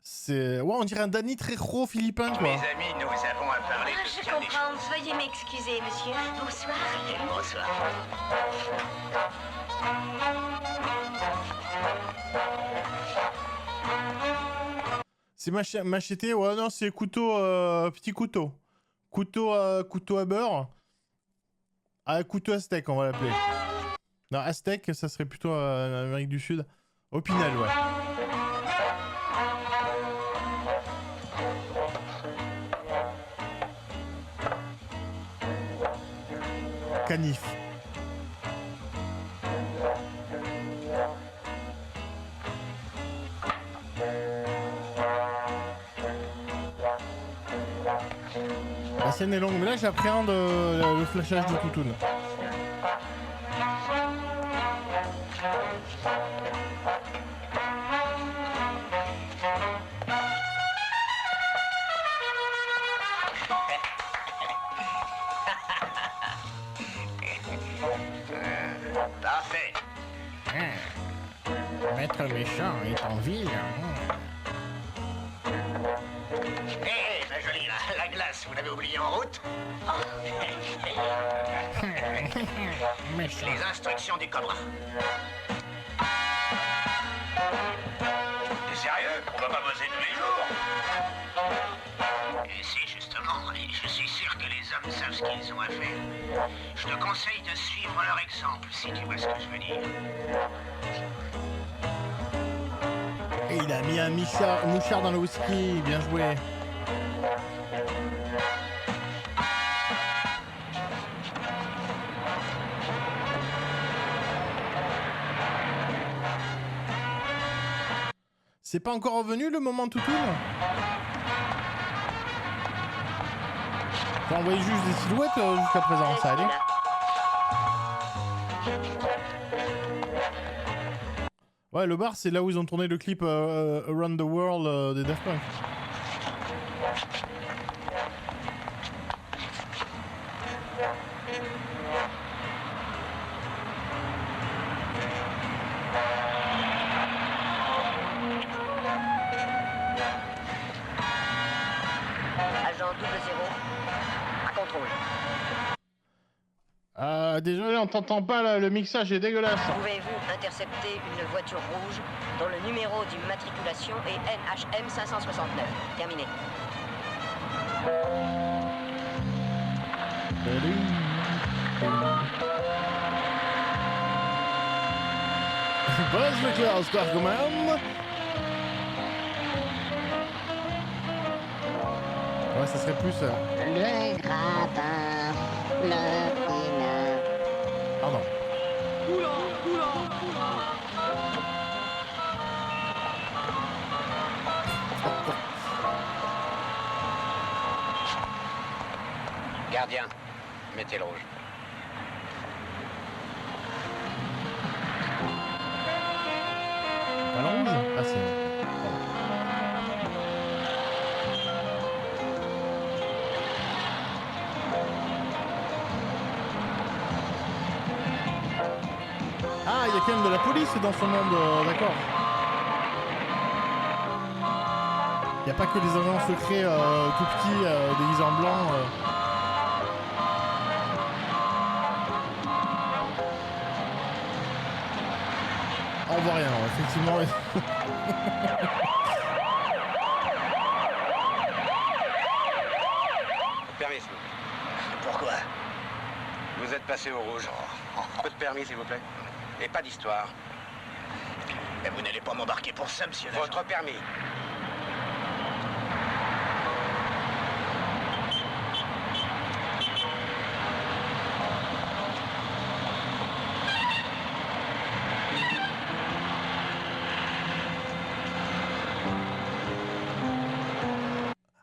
C'est... Ouais, on dirait un Danny Trejo philippin, quoi. Mes amis, nous avons à parler de Je bien des comprends. Veuillez m'excuser, monsieur. Bonsoir. Bonsoir. C'est macheté, ouais, non, c'est couteau, petit couteau. Couteau à beurre. Ah, couteau à steak, on va l'appeler. Non, à steak, ça serait plutôt en Amérique du Sud. Au Pinel, ouais. Canif. La scène est longue, mais là j'appréhende le flashage de Toutoun. Parfait. Maître méchant est en ville. Hé, ma jolie, la glace, vous l'avez oubliée en route? Méchant. Les instructions du Cobra. T'es sérieux? On va pas bosser tous les jours. Et si, justement, et je suis sûr que les hommes savent ce qu'ils ont à faire. Je te conseille de suivre leur exemple, si tu vois ce que je veux dire. Et il a mis un mouchard dans le whisky, bien joué. C'est pas encore revenu le moment Toutoun? Faut envoyer juste des silhouettes jusqu'à présent, ça allait. Ouais, le bar, c'est là où ils ont tourné le clip Around the World des Daft Punk. Agent 00, à contrôle. Désolé, on t'entend pas là, le mixage est dégueulasse. Pouvez-vous intercepter une voiture rouge dont le numéro d'immatriculation est NHM 569? Terminé. Buzz Leclerc, Square-Command. Ouais, ça serait plus... Le gratin, le pinard. Pardon. Gardien, mettez le rouge. Ballon rouge? Ah, c'est... Ah, il y a quand même de la police dans ce monde, d'accord. Il n'y a pas que les agents secrets tout petits déguisés en blanc. On voit rien, effectivement. Permis, s'il vous plaît. Pourquoi? Vous êtes passé au rouge. Peu de permis, s'il vous plaît. Et pas d'histoire. Mais vous n'allez pas m'embarquer pour ça, monsieur l'agent. Votre permis.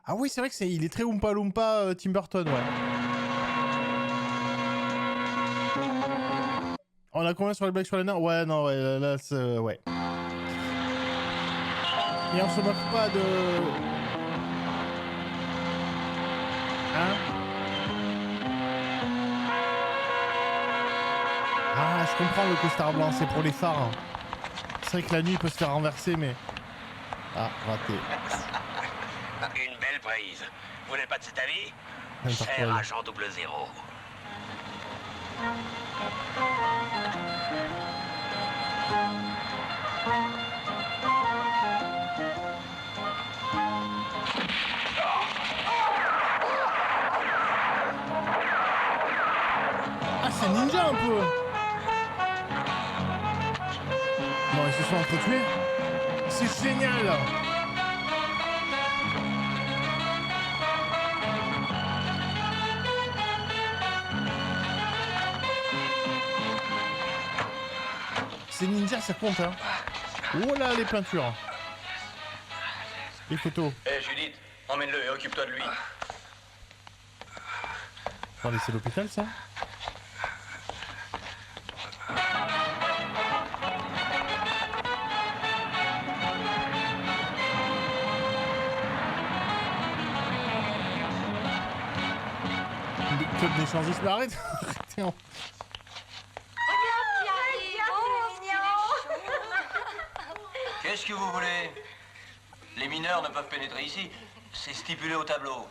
Ah oui, c'est vrai que il est très Oompa Loompa Tim Burton, ouais. On a combien sur les blagues sur les nains? Ouais, non, ouais, là, c'est... ouais. Et on se moque pas de... Hein? Ah, je comprends le costard blanc, c'est pour les phares. c'est vrai que la nuit il peut se faire renverser, mais. Ah, raté. Une belle prise. Vous n'êtes pas de cet avis? N'importe Cher quoi. agent 00. Ah, c'est ninja un peu. Non, ils se sont entretués. C'est génial. C'est ninja, ça compte, hein. Oh là, les peintures. Les photos. Hé Judith, emmène-le et occupe-toi de lui. Attendez, c'est l'hôpital, ça? Le club d'échangisme, arrête. Arrêtez, on- Qu'est-ce que vous voulez? Les mineurs ne peuvent pénétrer ici. C'est stipulé au tableau.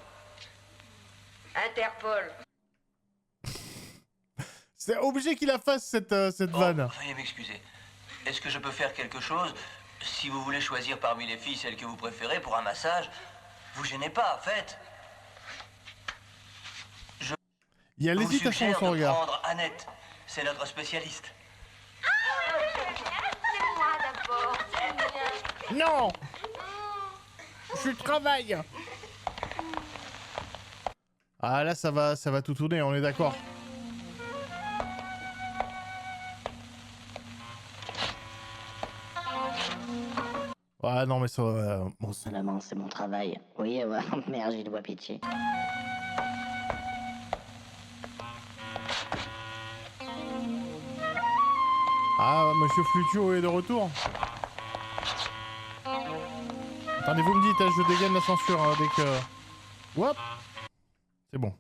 Interpol. C'est obligé qu'il la fasse cette vanne. Veuillez m'excuser. Est-ce que je peux faire quelque chose? Si vous voulez choisir parmi les filles celle que vous préférez pour un massage, vous gênez pas, faites. Il y a Je vous l'hésitation dans suggère son de regard. prendre Annette. C'est notre spécialiste. C'est moi d'abord. C'est bien. Non. Je travaille. Ah là, ça va tout tourner, on est d'accord. Ouais, non, mais ça. Bon, Seulement, c'est mon travail. Oui, ouais, merde, j'ai de voix pitié. Ah, Monsieur Flutio est de retour. Attendez, vous me dites, hein, je dégaine la censure hein, dès que. Hop. C'est bon.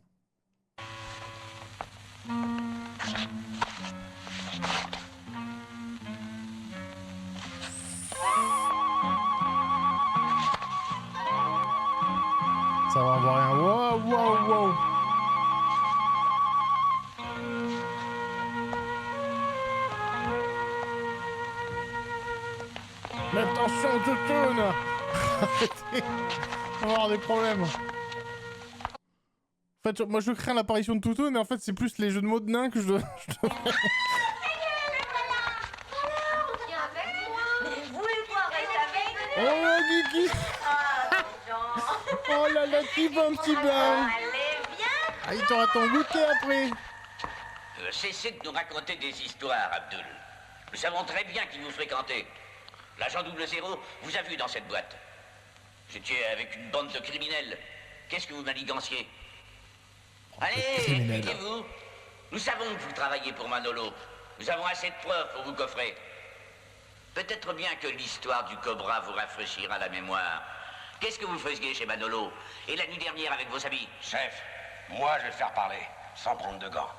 Ça va avoir rien. Wow, wow, wow. Mais attention, je tourne. Arrêtez. On va avoir des problèmes. En fait, moi je crains l'apparition de Toutoun, mais en fait c'est plus les jeux de mots de nains que je dois... Viens avec moi. Mais voulez-vous rester avec nous? Oh, Guigui. Ah, Jean. Oh là là, petit bon, petit bon. Allez, viens. Ah, il t'aura ton goûter après. Cessez de nous raconter des histoires, Abdul. Nous savons très bien qui vous fréquentez. L'agent 00 vous a vu dans cette boîte. J'étais avec une bande de criminels. Qu'est-ce que vous maniganciez? Allez, criminels. expliquez-vous. Nous savons que vous travaillez pour Manolo. Nous avons assez de preuves pour vous coffrer. Peut-être bien que l'histoire du Cobra vous rafraîchira la mémoire. Qu'est-ce que vous faisiez chez Manolo? Et la nuit dernière avec vos amis? Chef, moi je vais le faire parler, sans prendre de gants.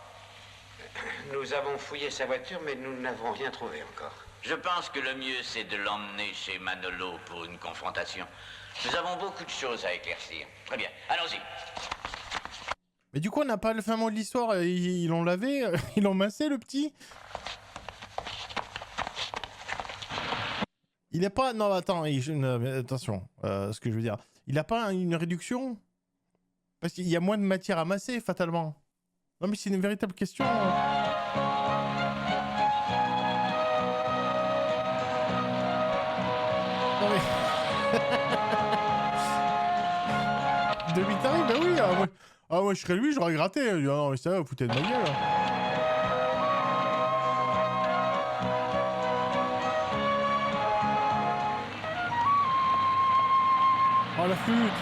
Nous avons fouillé sa voiture, mais nous n'avons rien trouvé encore. Je pense que le mieux, c'est de l'emmener chez Manolo pour une confrontation. Nous avons beaucoup de choses à éclaircir. Très bien, allons-y. Mais du coup, on n'a pas le fin mot de l'histoire. Ils l'ont lavé, ils l'ont massé, le petit. Il est pas... Non, attends, attention, ce que je veux dire. Il a pas une réduction? Parce qu'il y a moins de matière à masser, fatalement. Non, mais c'est une véritable question. Non, mais... Demi-tarif, bah oui. Moi, je serais lui, j'aurais gratté. Ah non, mais ça va, vous foutez de ma gueule. Oh, la flûte.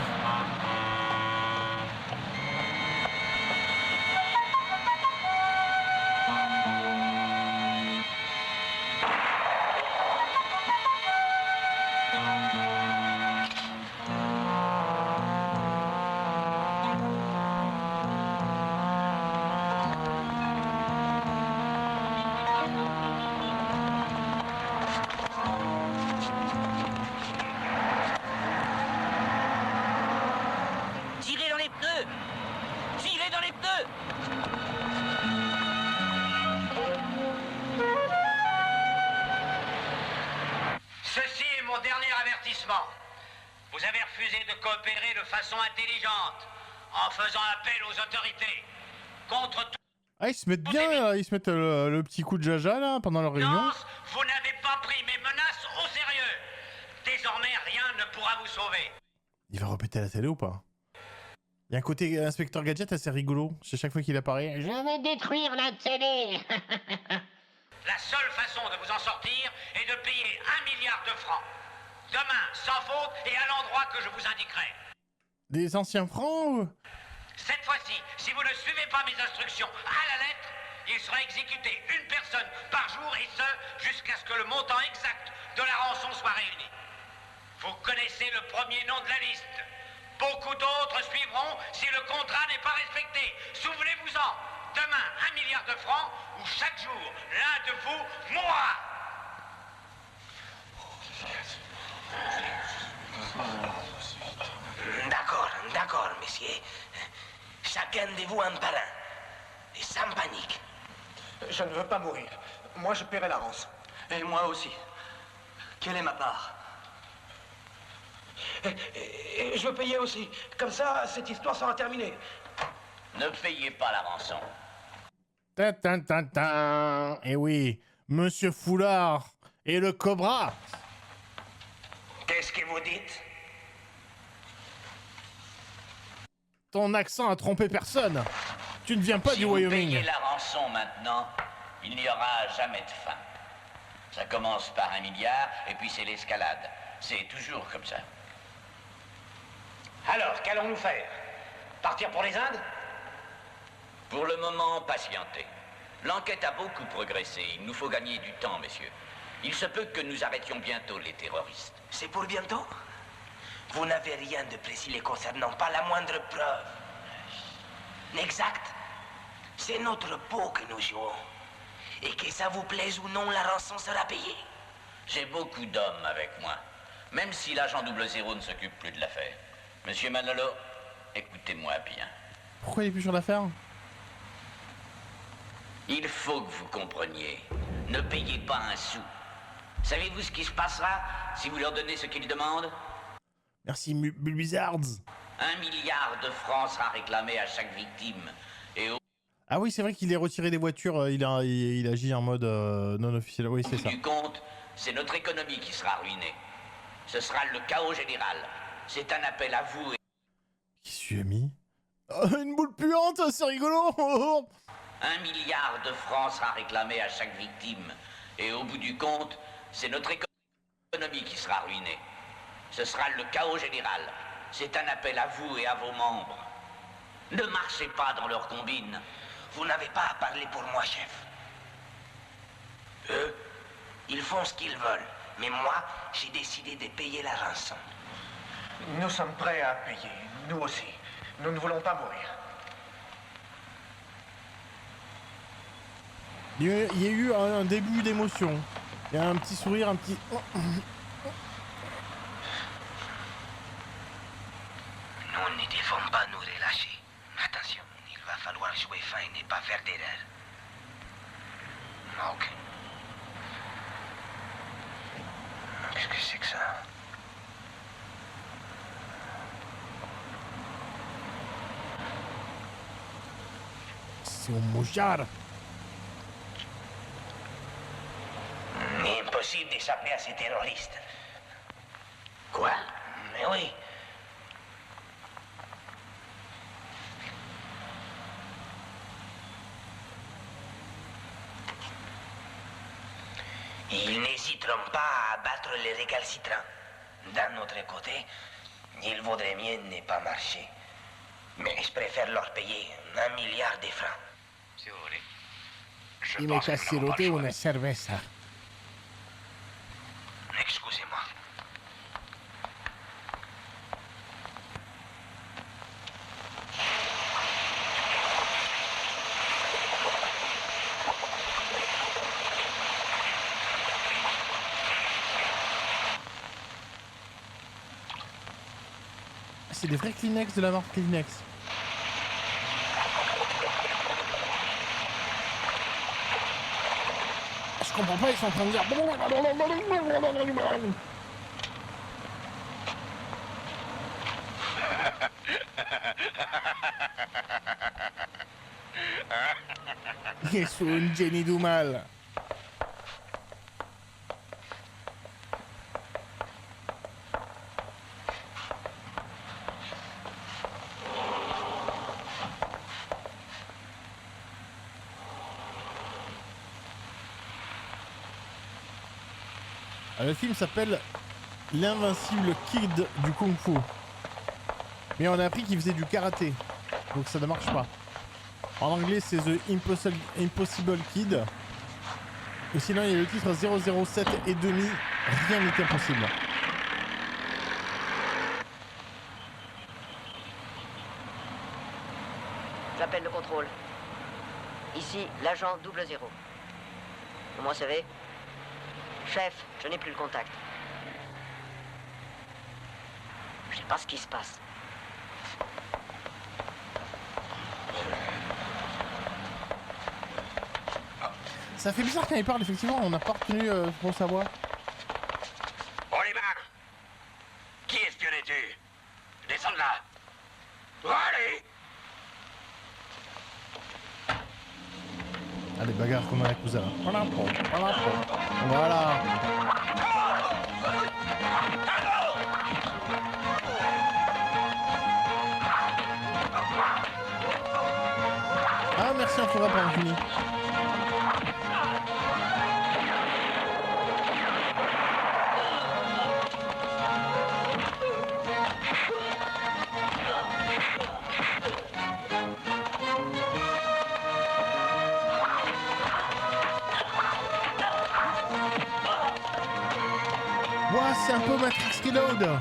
Vous avez refusé de coopérer de façon intelligente, en faisant appel aux autorités. Contre tout... Ah, ils se mettent bien, ils se mettent le petit coup de jaja, là, pendant leur réunion. Vous n'avez pas pris mes menaces au sérieux. Désormais, rien ne pourra vous sauver. Il va répéter à la télé ou pas? Il y a un côté inspecteur gadget assez rigolo. C'est chaque fois qu'il apparaît. Je vais détruire la télé. La seule façon de vous en sortir est de payer 1 milliard de francs. Demain, sans faute et à l'endroit que je vous indiquerai. Des anciens francs? Cette fois-ci, si vous ne suivez pas mes instructions à la lettre, il sera exécuté une personne par jour et ce, jusqu'à ce que le montant exact de la rançon soit réuni. Vous connaissez le premier nom de la liste. Beaucoup d'autres suivront si le contrat n'est pas respecté. Souvenez-vous-en, demain 1 milliard de francs ou chaque jour l'un de vous mourra. D'accord, messieurs. Chacun de vous un par un. Et sans panique. Je ne veux pas mourir. Moi, je paierai la rançon. Et moi aussi. Quelle est ma part? Et je veux payer aussi. Comme ça, cette histoire sera terminée. Ne payez pas la rançon. Eh oui, Monsieur Foulard et le Cobra. Qu'est-ce que vous dites? Ton accent a trompé personne. Tu ne viens pas du Wyoming. Si vous payez la rançon maintenant, il n'y aura jamais de fin. Ça commence par 1 milliard et puis c'est l'escalade. C'est toujours comme ça. Alors, qu'allons-nous faire? Partir pour les Indes? Pour le moment, patientez. L'enquête a beaucoup progressé. Il nous faut gagner du temps, messieurs. Il se peut que nous arrêtions bientôt les terroristes. C'est pour bientôt? Vous n'avez rien de précis les concernant, pas la moindre preuve. Exact. C'est notre peau que nous jouons. Et que ça vous plaise ou non, la rançon sera payée. J'ai beaucoup d'hommes avec moi, même si l'agent 00 ne s'occupe plus de l'affaire. Monsieur Manolo, écoutez-moi bien. Pourquoi il est plus sur l'affaire? Il faut que vous compreniez. Ne payez pas un sou. Savez-vous ce qui se passera si vous leur donnez ce qu'ils demandent? Merci, Blizzards. 1 milliard de francs sera réclamé à chaque victime. Et au Ah oui, c'est vrai qu'il est retiré des voitures. Il agit en mode non officiel. Oui, c'est bout ça. du compte, c'est notre économie qui sera ruinée. Ce sera le chaos général. C'est un appel à vous et... Qu'est-ce que tu as mis? Une boule puante, c'est rigolo. 1 milliard de francs sera réclamé à chaque victime. Et au bout du compte, c'est notre économie qui sera ruinée. Ce sera le chaos général. C'est un appel à vous et à vos membres. Ne marchez pas dans leur combine. Vous n'avez pas à parler pour moi, chef. Eux, ils font ce qu'ils veulent. Mais moi, j'ai décidé de payer la rançon. Nous sommes prêts à payer. Nous aussi. Nous ne voulons pas mourir. Il y a eu un début d'émotion. Il y a un petit sourire, un petit... Nous ne devons pas nous relâcher. Attention, il va falloir jouer fin et ne pas faire d'erreur. Ok. Qu'est-ce que c'est que ça? C'est un mouchard. Impossible d'échapper à ces terroristes. Quoi? Mais oui. Ils n'hésiteront pas à abattre les récalcitrants. D'un autre côté, il vaudrait mieux ne pas marcher. Mais je préfère leur payer 1 milliard de francs. Si vous voulez. Y me cassirote una cerveza. Excusez-moi. C'est des vrais Kleenex de la marque Kleenex. Je comprends pas, ils sont en train de dire... Nessun genio du mal. Le film s'appelle L'invincible Kid du Kung Fu. Mais on a appris qu'il faisait du karaté. Donc ça ne marche pas. En anglais c'est The Impossible Kid. Ou sinon il y a le titre 007 et demi. Rien n'est impossible. J'appelle le contrôle. Ici, l'agent 00. Vous me recevez? Chef, je n'ai plus le contact. Je sais pas ce qui se passe. Ça fait bizarre quand il parle, effectivement, on n'a pas retenu trop sa voix. Oliver, qui espionnais-tu? Descends de là. Allez. Allez, bagarre comme un Yakuza. Voilà. Ah, merci, on pourra pas en finir. Ouah, c'est un peu Matrix Reload.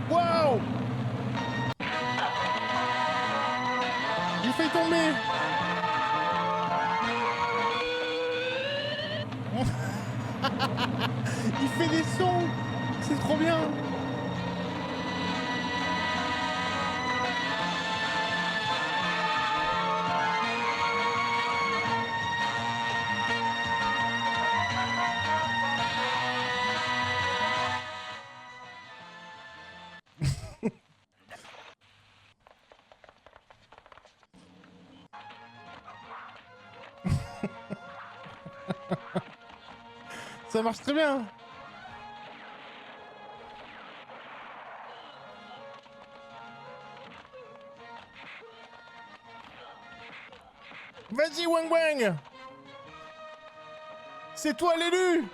Wow! Il fait tomber. Il fait des sons. C'est trop bien. Ça marche très bien. Vas-y, Wang Wang. C'est toi l'élu.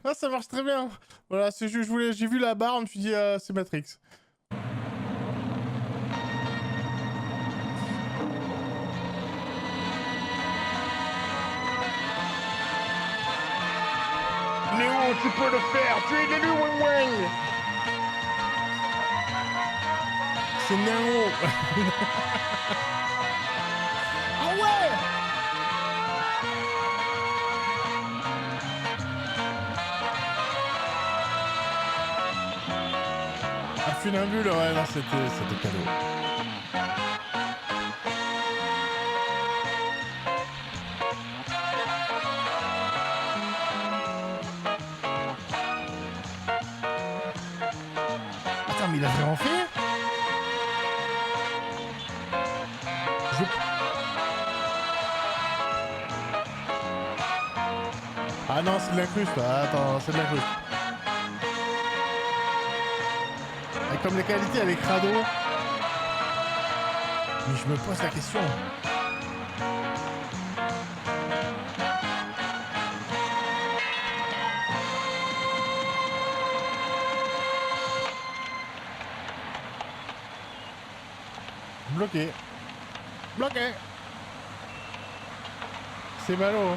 Ah, ça marche très bien. Voilà, c'est juste, j'ai vu la barre, je me suis dit, c'est Matrix. Néo, tu peux le faire, tu es l'élu, Wang Wang. C'est Néo. Ah ouais. Un funambule, ouais, là, c'était cadeau. Attends, mais il a vraiment fait? Ah non, c'est de l'incruste. Attends, c'est de l'incruste. Et comme les qualités avec Rado. Mais je me pose la question. Bloqué. Bloqué. C'est ballot. Hein.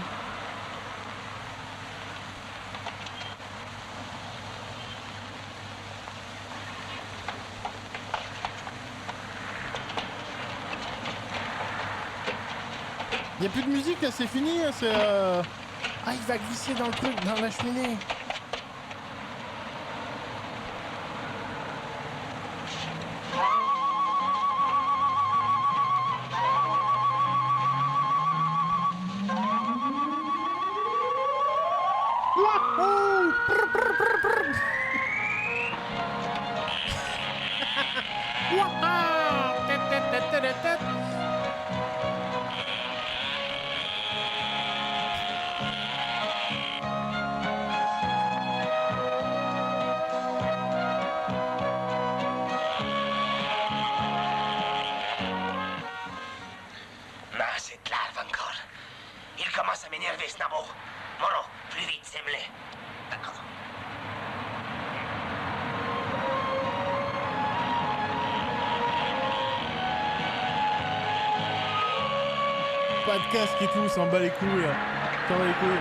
Y a plus de musique là, c'est fini, hein, c'est Ah, il va glisser dans le truc, dans la cheminée. Pas de casque et tout, s'en bat les couilles. S'en bat les couilles.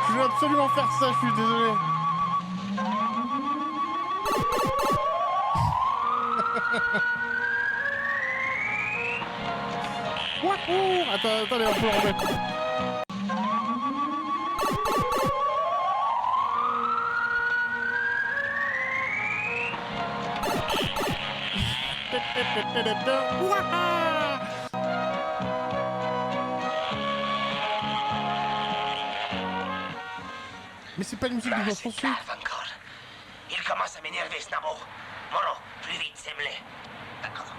Je veux absolument faire ça, je suis désolé. Wouhou! Attendez, on peut le remettre. Mais c'est pas une musique de voix poursuite. Il commence à m'énerver, Snabo. Moro, plus vite, sème-le. D'accord.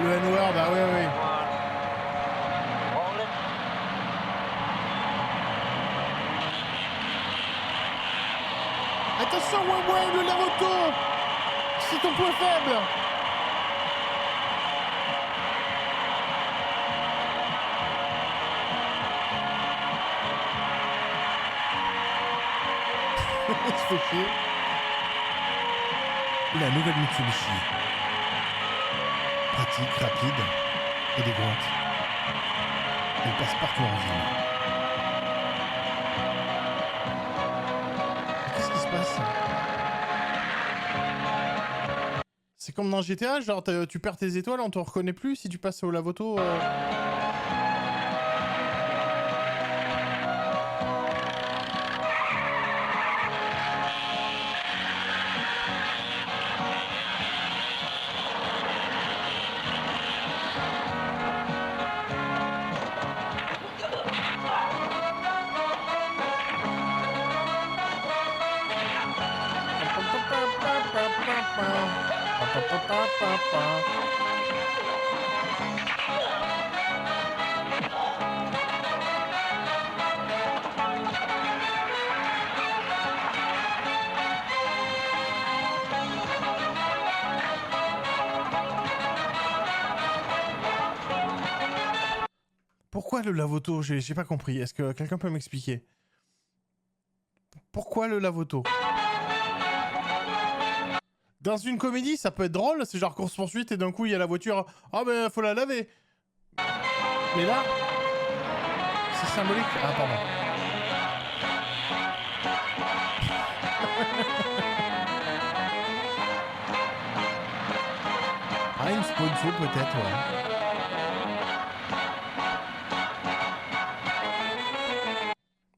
Le N-word, ah oui, oui. Attention, ouais, le Naruto! C'est ton point faible! Il se fait chier. La nouvelle Mitsubishi. Pratique, rapide, élégante. Elle passe partout en ville. Qu'est-ce qui se passe? C'est comme dans GTA, genre tu perds tes étoiles, on te reconnaît plus si tu passes au lavoto. Pourquoi le lavoto? J'ai pas compris. Est-ce que quelqu'un peut m'expliquer? Pourquoi le lavoto? Dans une comédie, ça peut être drôle, c'est genre course-poursuite et d'un coup il y a la voiture. Ah ben faut la laver. Mais là, c'est symbolique. Ah pardon. Ah une sponsor peut-être, ouais.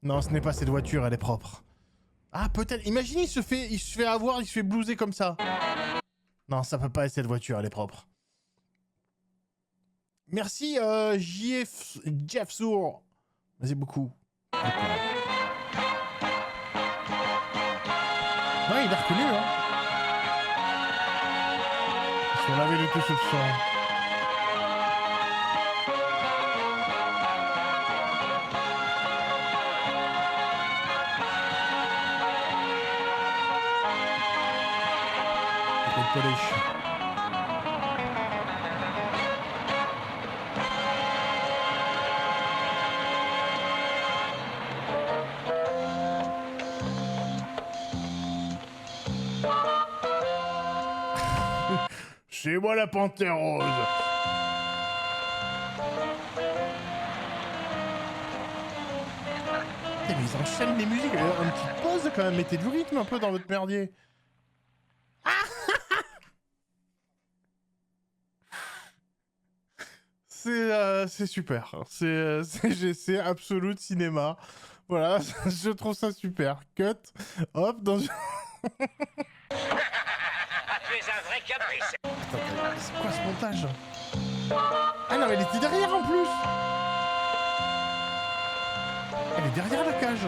Non, ce n'est pas cette voiture, elle est propre. Ah, peut-être. Imaginez, il se fait avoir, il se fait blouser comme ça. Non, ça peut pas être cette voiture, elle est propre. Merci, Jeff Sour. Merci beaucoup. Non, il a reconnu, hein. Ils sont lavés de tout soupçon. Plate polish. C'est moi la panthère rose. Mais ils enchaînent les musiques. Une petite pause quand même. Mettez du rythme un peu dans votre merdier. C'est super. C'est absolu cinéma. Voilà, je trouve ça super. Cut. Hop, dans une... Tu es un vrai caprice. Attends, c'est quoi ce montage? Ah non, mais elle était derrière en plus. Elle est derrière la cage.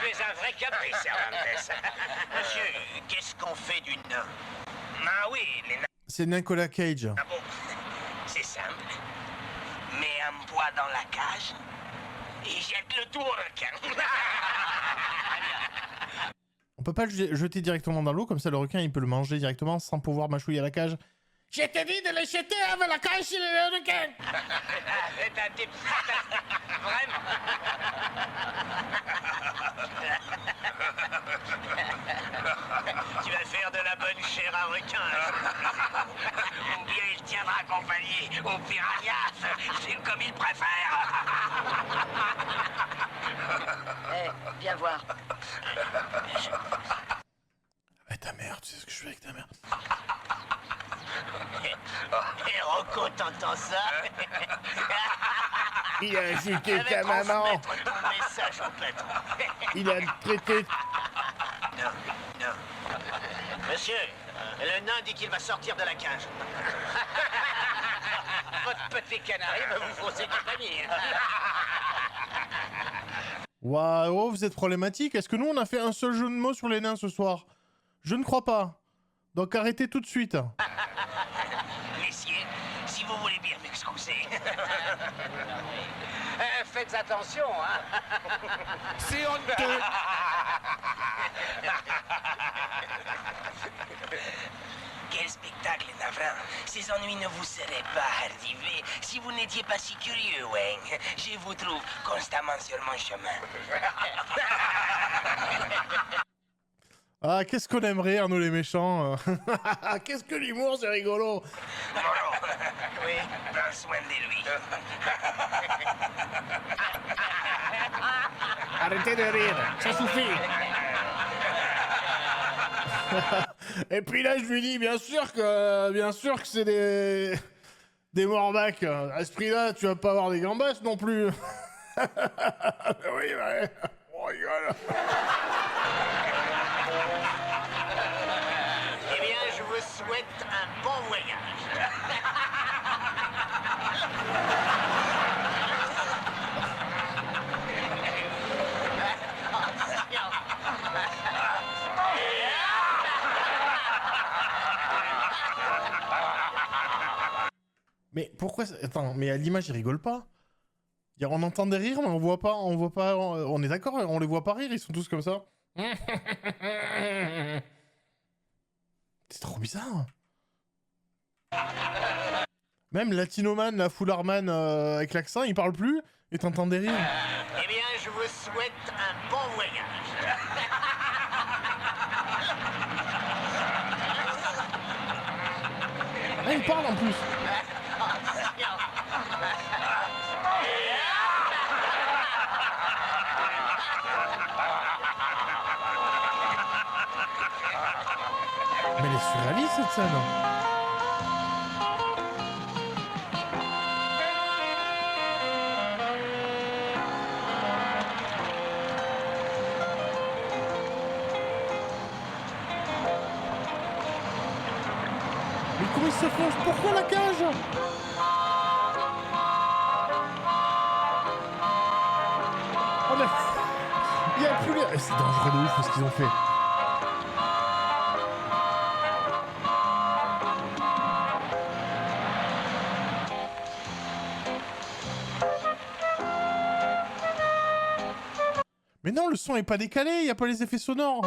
Tu es un vrai caprice, Hernandez. Monsieur, qu'est-ce qu'on fait du nain? Ah oui, les nains. C'est Nicolas Cage. Ah bon? C'est simple. Mets un poids dans la cage et jette le tout au requin. On peut pas le jeter directement dans l'eau, comme ça le requin il peut le manger directement sans pouvoir mâchouiller la cage. Je t'ai dit de le jeter avec la cage sur le requin. C'est un type fantastique. Vraiment. Tu vas faire de la bonne chair à requin. Ou bien il tiendra compagnie aux piranhas. C'est comme il préfère. Eh, viens voir. Eh ta mère, tu sais ce que je fais avec ta mère. Et Rocco, t'entends ça? Il a insulté Je vais ta maman. transmettre ton message au patron. Il a traité... Non, non. Monsieur, le nain dit qu'il va sortir de la cage. Votre petit canari va vous fausser compagnie. Waouh, vous êtes problématique. Est-ce que nous on a fait un seul jeu de mots sur les nains ce soir? Je ne crois pas. Donc arrêtez tout de suite. Messieurs, si vous voulez bien m'excuser. Faites attention, hein. C'est honteux. Quel spectacle navrant. Ces ennuis ne vous seraient pas arrivés si vous n'étiez pas si curieux, Wayne. Je vous trouve constamment sur mon chemin. Ah, qu'est-ce qu'on aime rire, nous les méchants. Qu'est-ce que l'humour, c'est rigolo. Moreau, oui, prends soin de lui. Arrêtez de rire, ça suffit. Et puis là, je lui dis, bien sûr que c'est des Morbacs. À ce prix-là, tu vas pas avoir des gambas non plus. Oui, ouais, on rigole. Eh bien, je vous souhaite un bon voyage. Mais pourquoi Attends, mais à l'image, ils rigolent pas. On entend des rires, mais on voit pas, on est d'accord, on les voit pas rire, ils sont tous comme ça. C'est trop bizarre. Même Latinoman, la Foularman avec l'accent, il parle plus, et t'entends des rires. Eh bien, je vous souhaite un bon voyage. Ah, il parle en plus. Mais elle est surréaliste cette scène. Mais comment il s'enfonce? Pourquoi la cage? Oh, il y a plus les... C'est dangereux de ouf ce qu'ils ont fait. Mais non, le son est pas décalé, il y a pas les effets sonores.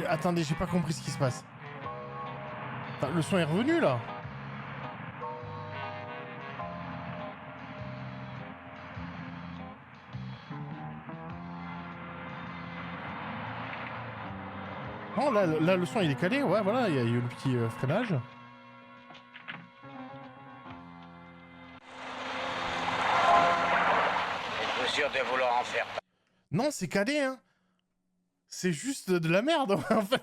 Attendez, j'ai pas compris ce qui se passe. Enfin, le son est revenu là. Non, là, le son il est calé, ouais, voilà, il y a eu le petit freinage. Êtes-vous sûr de vouloir en faire? Non, c'est calé, hein. C'est juste de la merde, en fait.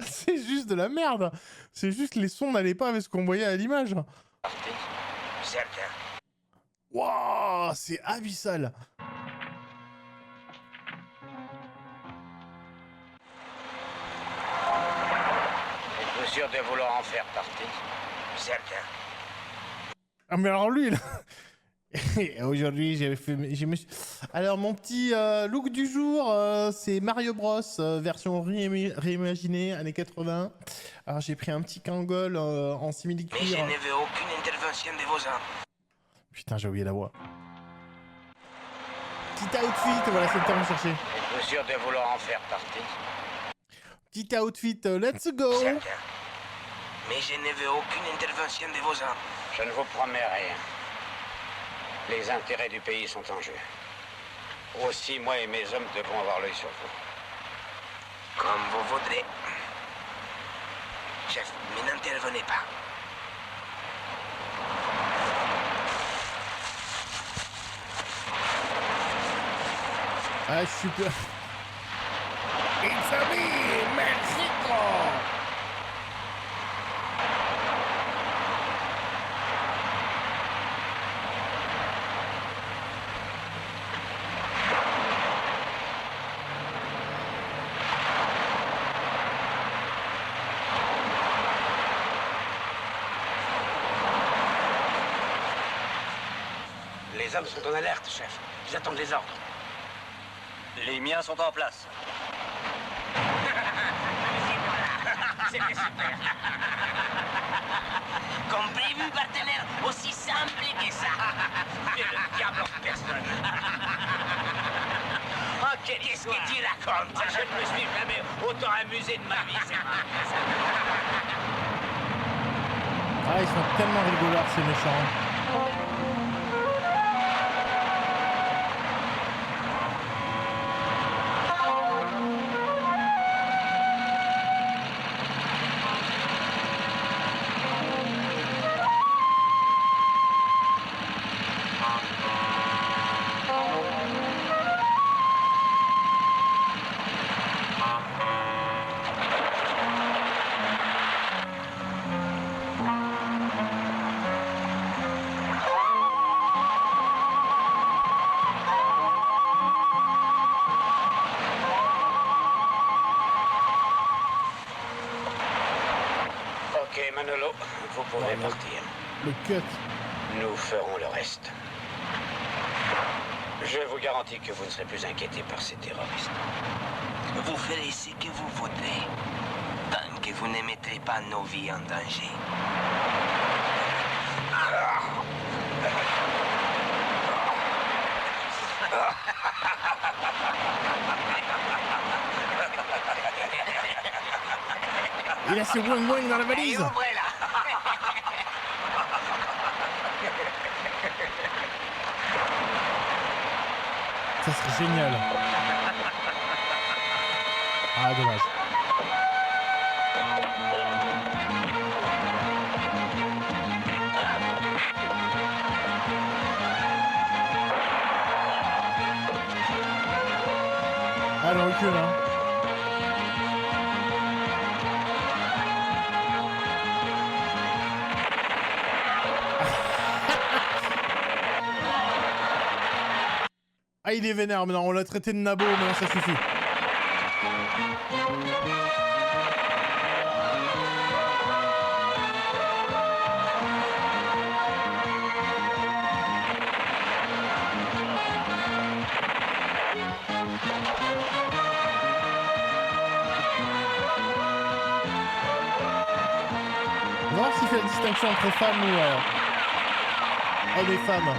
C'est juste de la merde. C'est juste que les sons n'allaient pas avec ce qu'on voyait à l'image. Certain. Waouh, c'est abyssal. Êtes-vous sûr de vouloir en faire partie? Certain. Ah mais alors lui, là... Aujourd'hui, alors mon petit look du jour, c'est Mario Bros, version réimaginée, années 80. Alors j'ai pris un petit Kangol en simili-cuir. Mais je ne veux aucune intervention de vos âmes. Putain, j'ai oublié la voix. Petit outfit, voilà, c'est le terme cherché. Êtes-vous sûr de vouloir en faire partie? Petit outfit, let's go. Certain. Mais je ne veux aucune intervention de vos âmes. Je ne vous promets rien. Les intérêts du pays sont en jeu. Aussi, moi et mes hommes devront avoir l'œil sur vous. Comme vous voudrez. Chef, mais n'intervenez pas. Ah, super. It's a me, Mexico. Les hommes sont en alerte, chef. Ils attendent les ordres. Les miens sont en place. C'était super. Comme prévu, partenaire, aussi simple que ça. Mais le diable en personne. Oh, qu'est-ce que tu racontes? Je ne me suis jamais autant amusé de ma vie. Ah, ils sont tellement rigolards, ces méchants. Ok, Manolo, vous pouvez partir. Le cut. Nous ferons le reste. Je vous garantis que vous ne serez plus inquiété par ces terroristes. Vous ferez ce que vous voudrez, tant que vous ne mettrez pas nos vies en danger. Il a ses wing-wing dans la valise. Ça serait génial. Ah, dommage. Ah, le recul, hein. Ah, il est vénère maintenant, on l'a traité de nabo, maintenant ça suffit. On va voir s'il fait la distinction entre femmes ou hommes et femmes.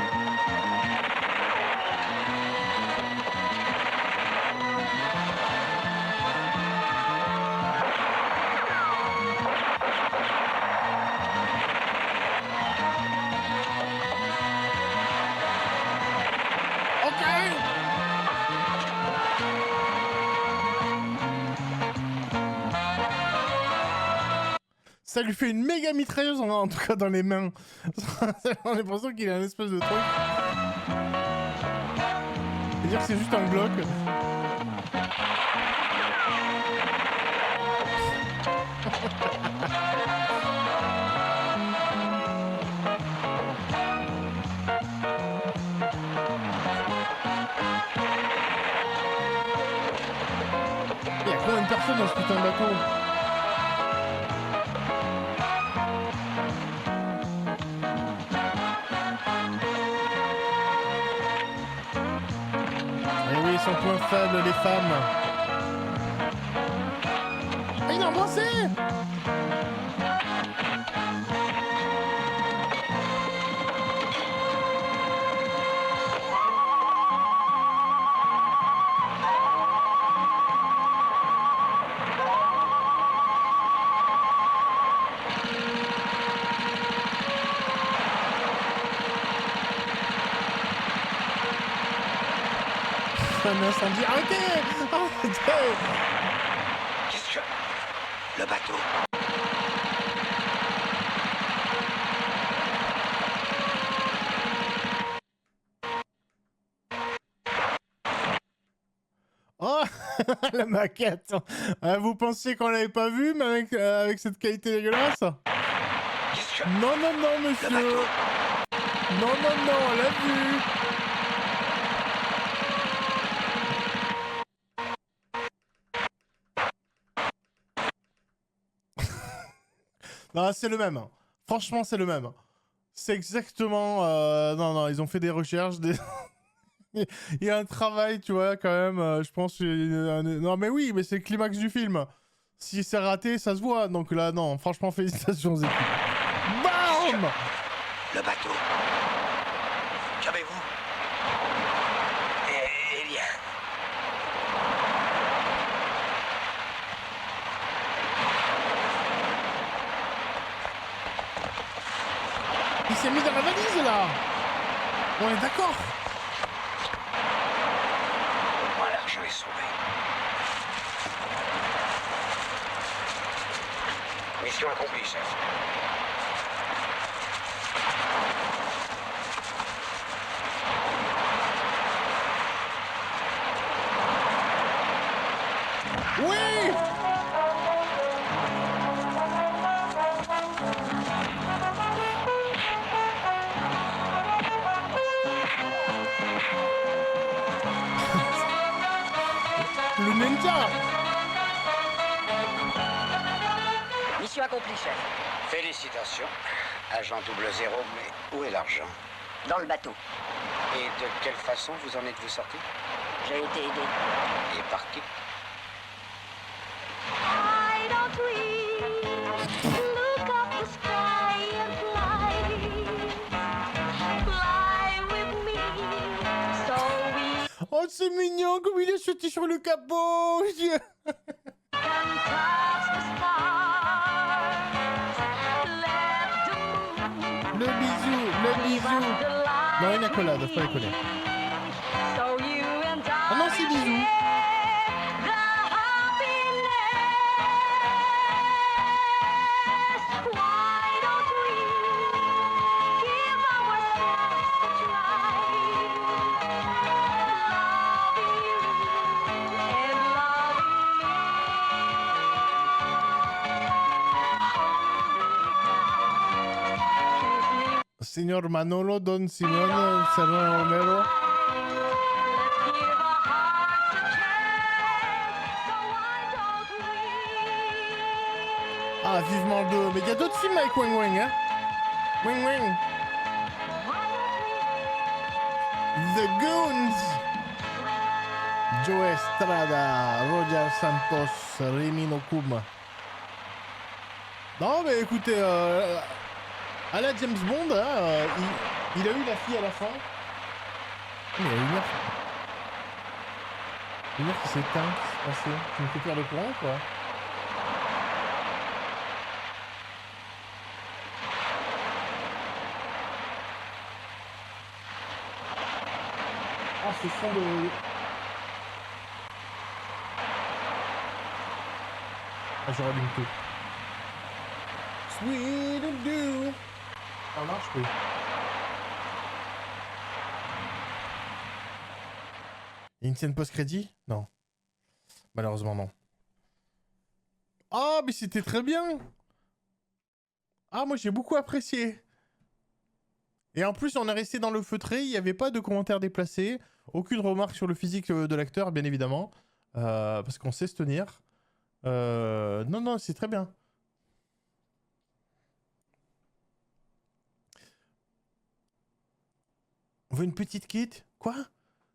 Ça lui fait une méga mitrailleuse, en tout cas dans les mains. On a l'impression qu'il a un espèce de truc. C'est-à-dire que c'est juste un Glock. Il y a combien de personnes dans ce putain de bateau? Son point faible, les femmes. Ah, il a embrassé! Un incendie. Arrêtez! Arrêtez! Qu'est-ce que... Le bateau. Oh! La maquette! Vous pensiez qu'on l'avait pas vue, mais avec cette qualité dégueulasse? Non, non, non, monsieur! Non, non, non, on l'a vu! Non, c'est le même. Franchement, c'est le même. C'est exactement... Non, non, ils ont fait des recherches. Il y a un travail, tu vois, quand même. Je pense... Non, mais oui, mais c'est le climax du film. Si c'est raté, ça se voit. Donc là, non, franchement, félicitations aux équipes. BAM! Le bateau. Qu'avez-vous? Eh bien... Il s'est mis dans la valise, là! On est d'accord? Moi, l'argent est sauvé. Mission accomplie, chef. Oui! Le ninja! Mission accomplie, chef. Félicitations, agent 00, mais où est l'argent? Dans le bateau. Et de quelle façon vous en êtes-vous sorti? J'ai été aidé. Et par qui? Why don't we look up the sky and fly with me, so we Oh, c'est mignon comme il est sauté sur le capot! can touch the stars, let the moon Le bisou, le bisou! Non, une accolade, faut pas déconner. so you and I Ah non, c'est bisou! the happiness. Why don't we give ourselves a try, loving you and loving me. Signor Manolo Don Simone Serrano Romero. Ah, vivement le 2. Mais il y a d'autres films avec Wang Wang, hein. Wang Wang. The Goons. Joe Estrada, Roger Santos, Rémi Nokuma. Non, mais écoutez, à la James Bond, hein, il a eu la fille à la fin. Il y a une lumière. Une lumière qui s'éteint, qui s'est passé. Tu me fais perdre le courant, quoi. Ah, ce son de... Ah, je rallume tout. Sweet and do. Ça marche, oui. Il y a une scène post-crédit? Non. Malheureusement, non. Ah, mais c'était très bien! Ah, moi, j'ai beaucoup apprécié. Et en plus, on est resté dans le feutré, il n'y avait pas de commentaires déplacés, aucune remarque sur le physique de l'acteur, bien évidemment, parce qu'on sait se tenir. Non, non, c'est très bien. On veut une petite kit? Quoi?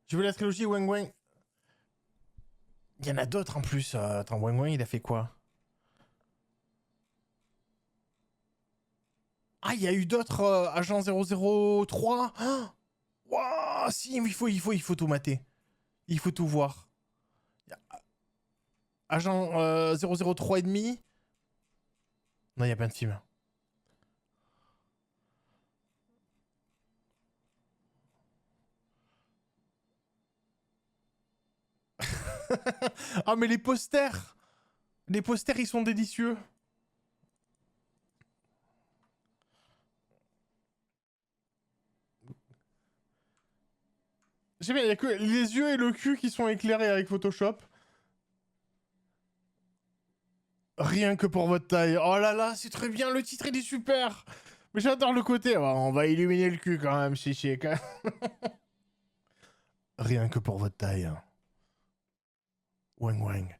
Je veux la trilogie Wang Wang. Il y en a d'autres en plus. Attends, Wang Wang, il a fait quoi? Ah, il y a eu d'autres agents 003. Ah wow, si, il faut tout mater. Il faut tout voir. Agent 003 et demi. Non, il y a plein de films. Ah, mais les posters! Les posters, ils sont délicieux. J'aime bien, il n'y a que les yeux et le cul qui sont éclairés avec Photoshop. Rien que pour votre taille. Oh là là, c'est très bien, le titre il est super. Mais j'adore le côté. Oh, on va illuminer le cul quand même, chichi. Rien que pour votre taille. Wang Wang.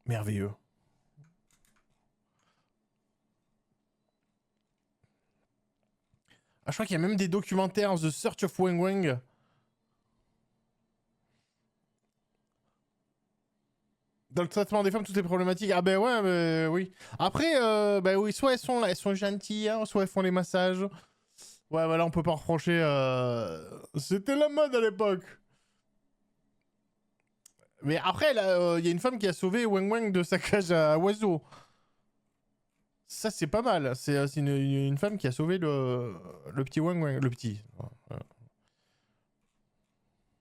Merveilleux. Ah, je crois qu'il y a même des documentaires, The Search of Wang Wang. Dans le traitement des femmes, toutes les problématiques. Ah ben ouais, mais oui. Après, ben oui, soit elles sont gentilles, hein, soit elles font les massages. Ouais, voilà, on peut pas reprocher. C'était la mode à l'époque. Mais après, il y a une femme qui a sauvé Wang Wang de sa cage à oiseaux. Ça, c'est pas mal. C'est une femme qui a sauvé le petit Wang Wang. Le petit.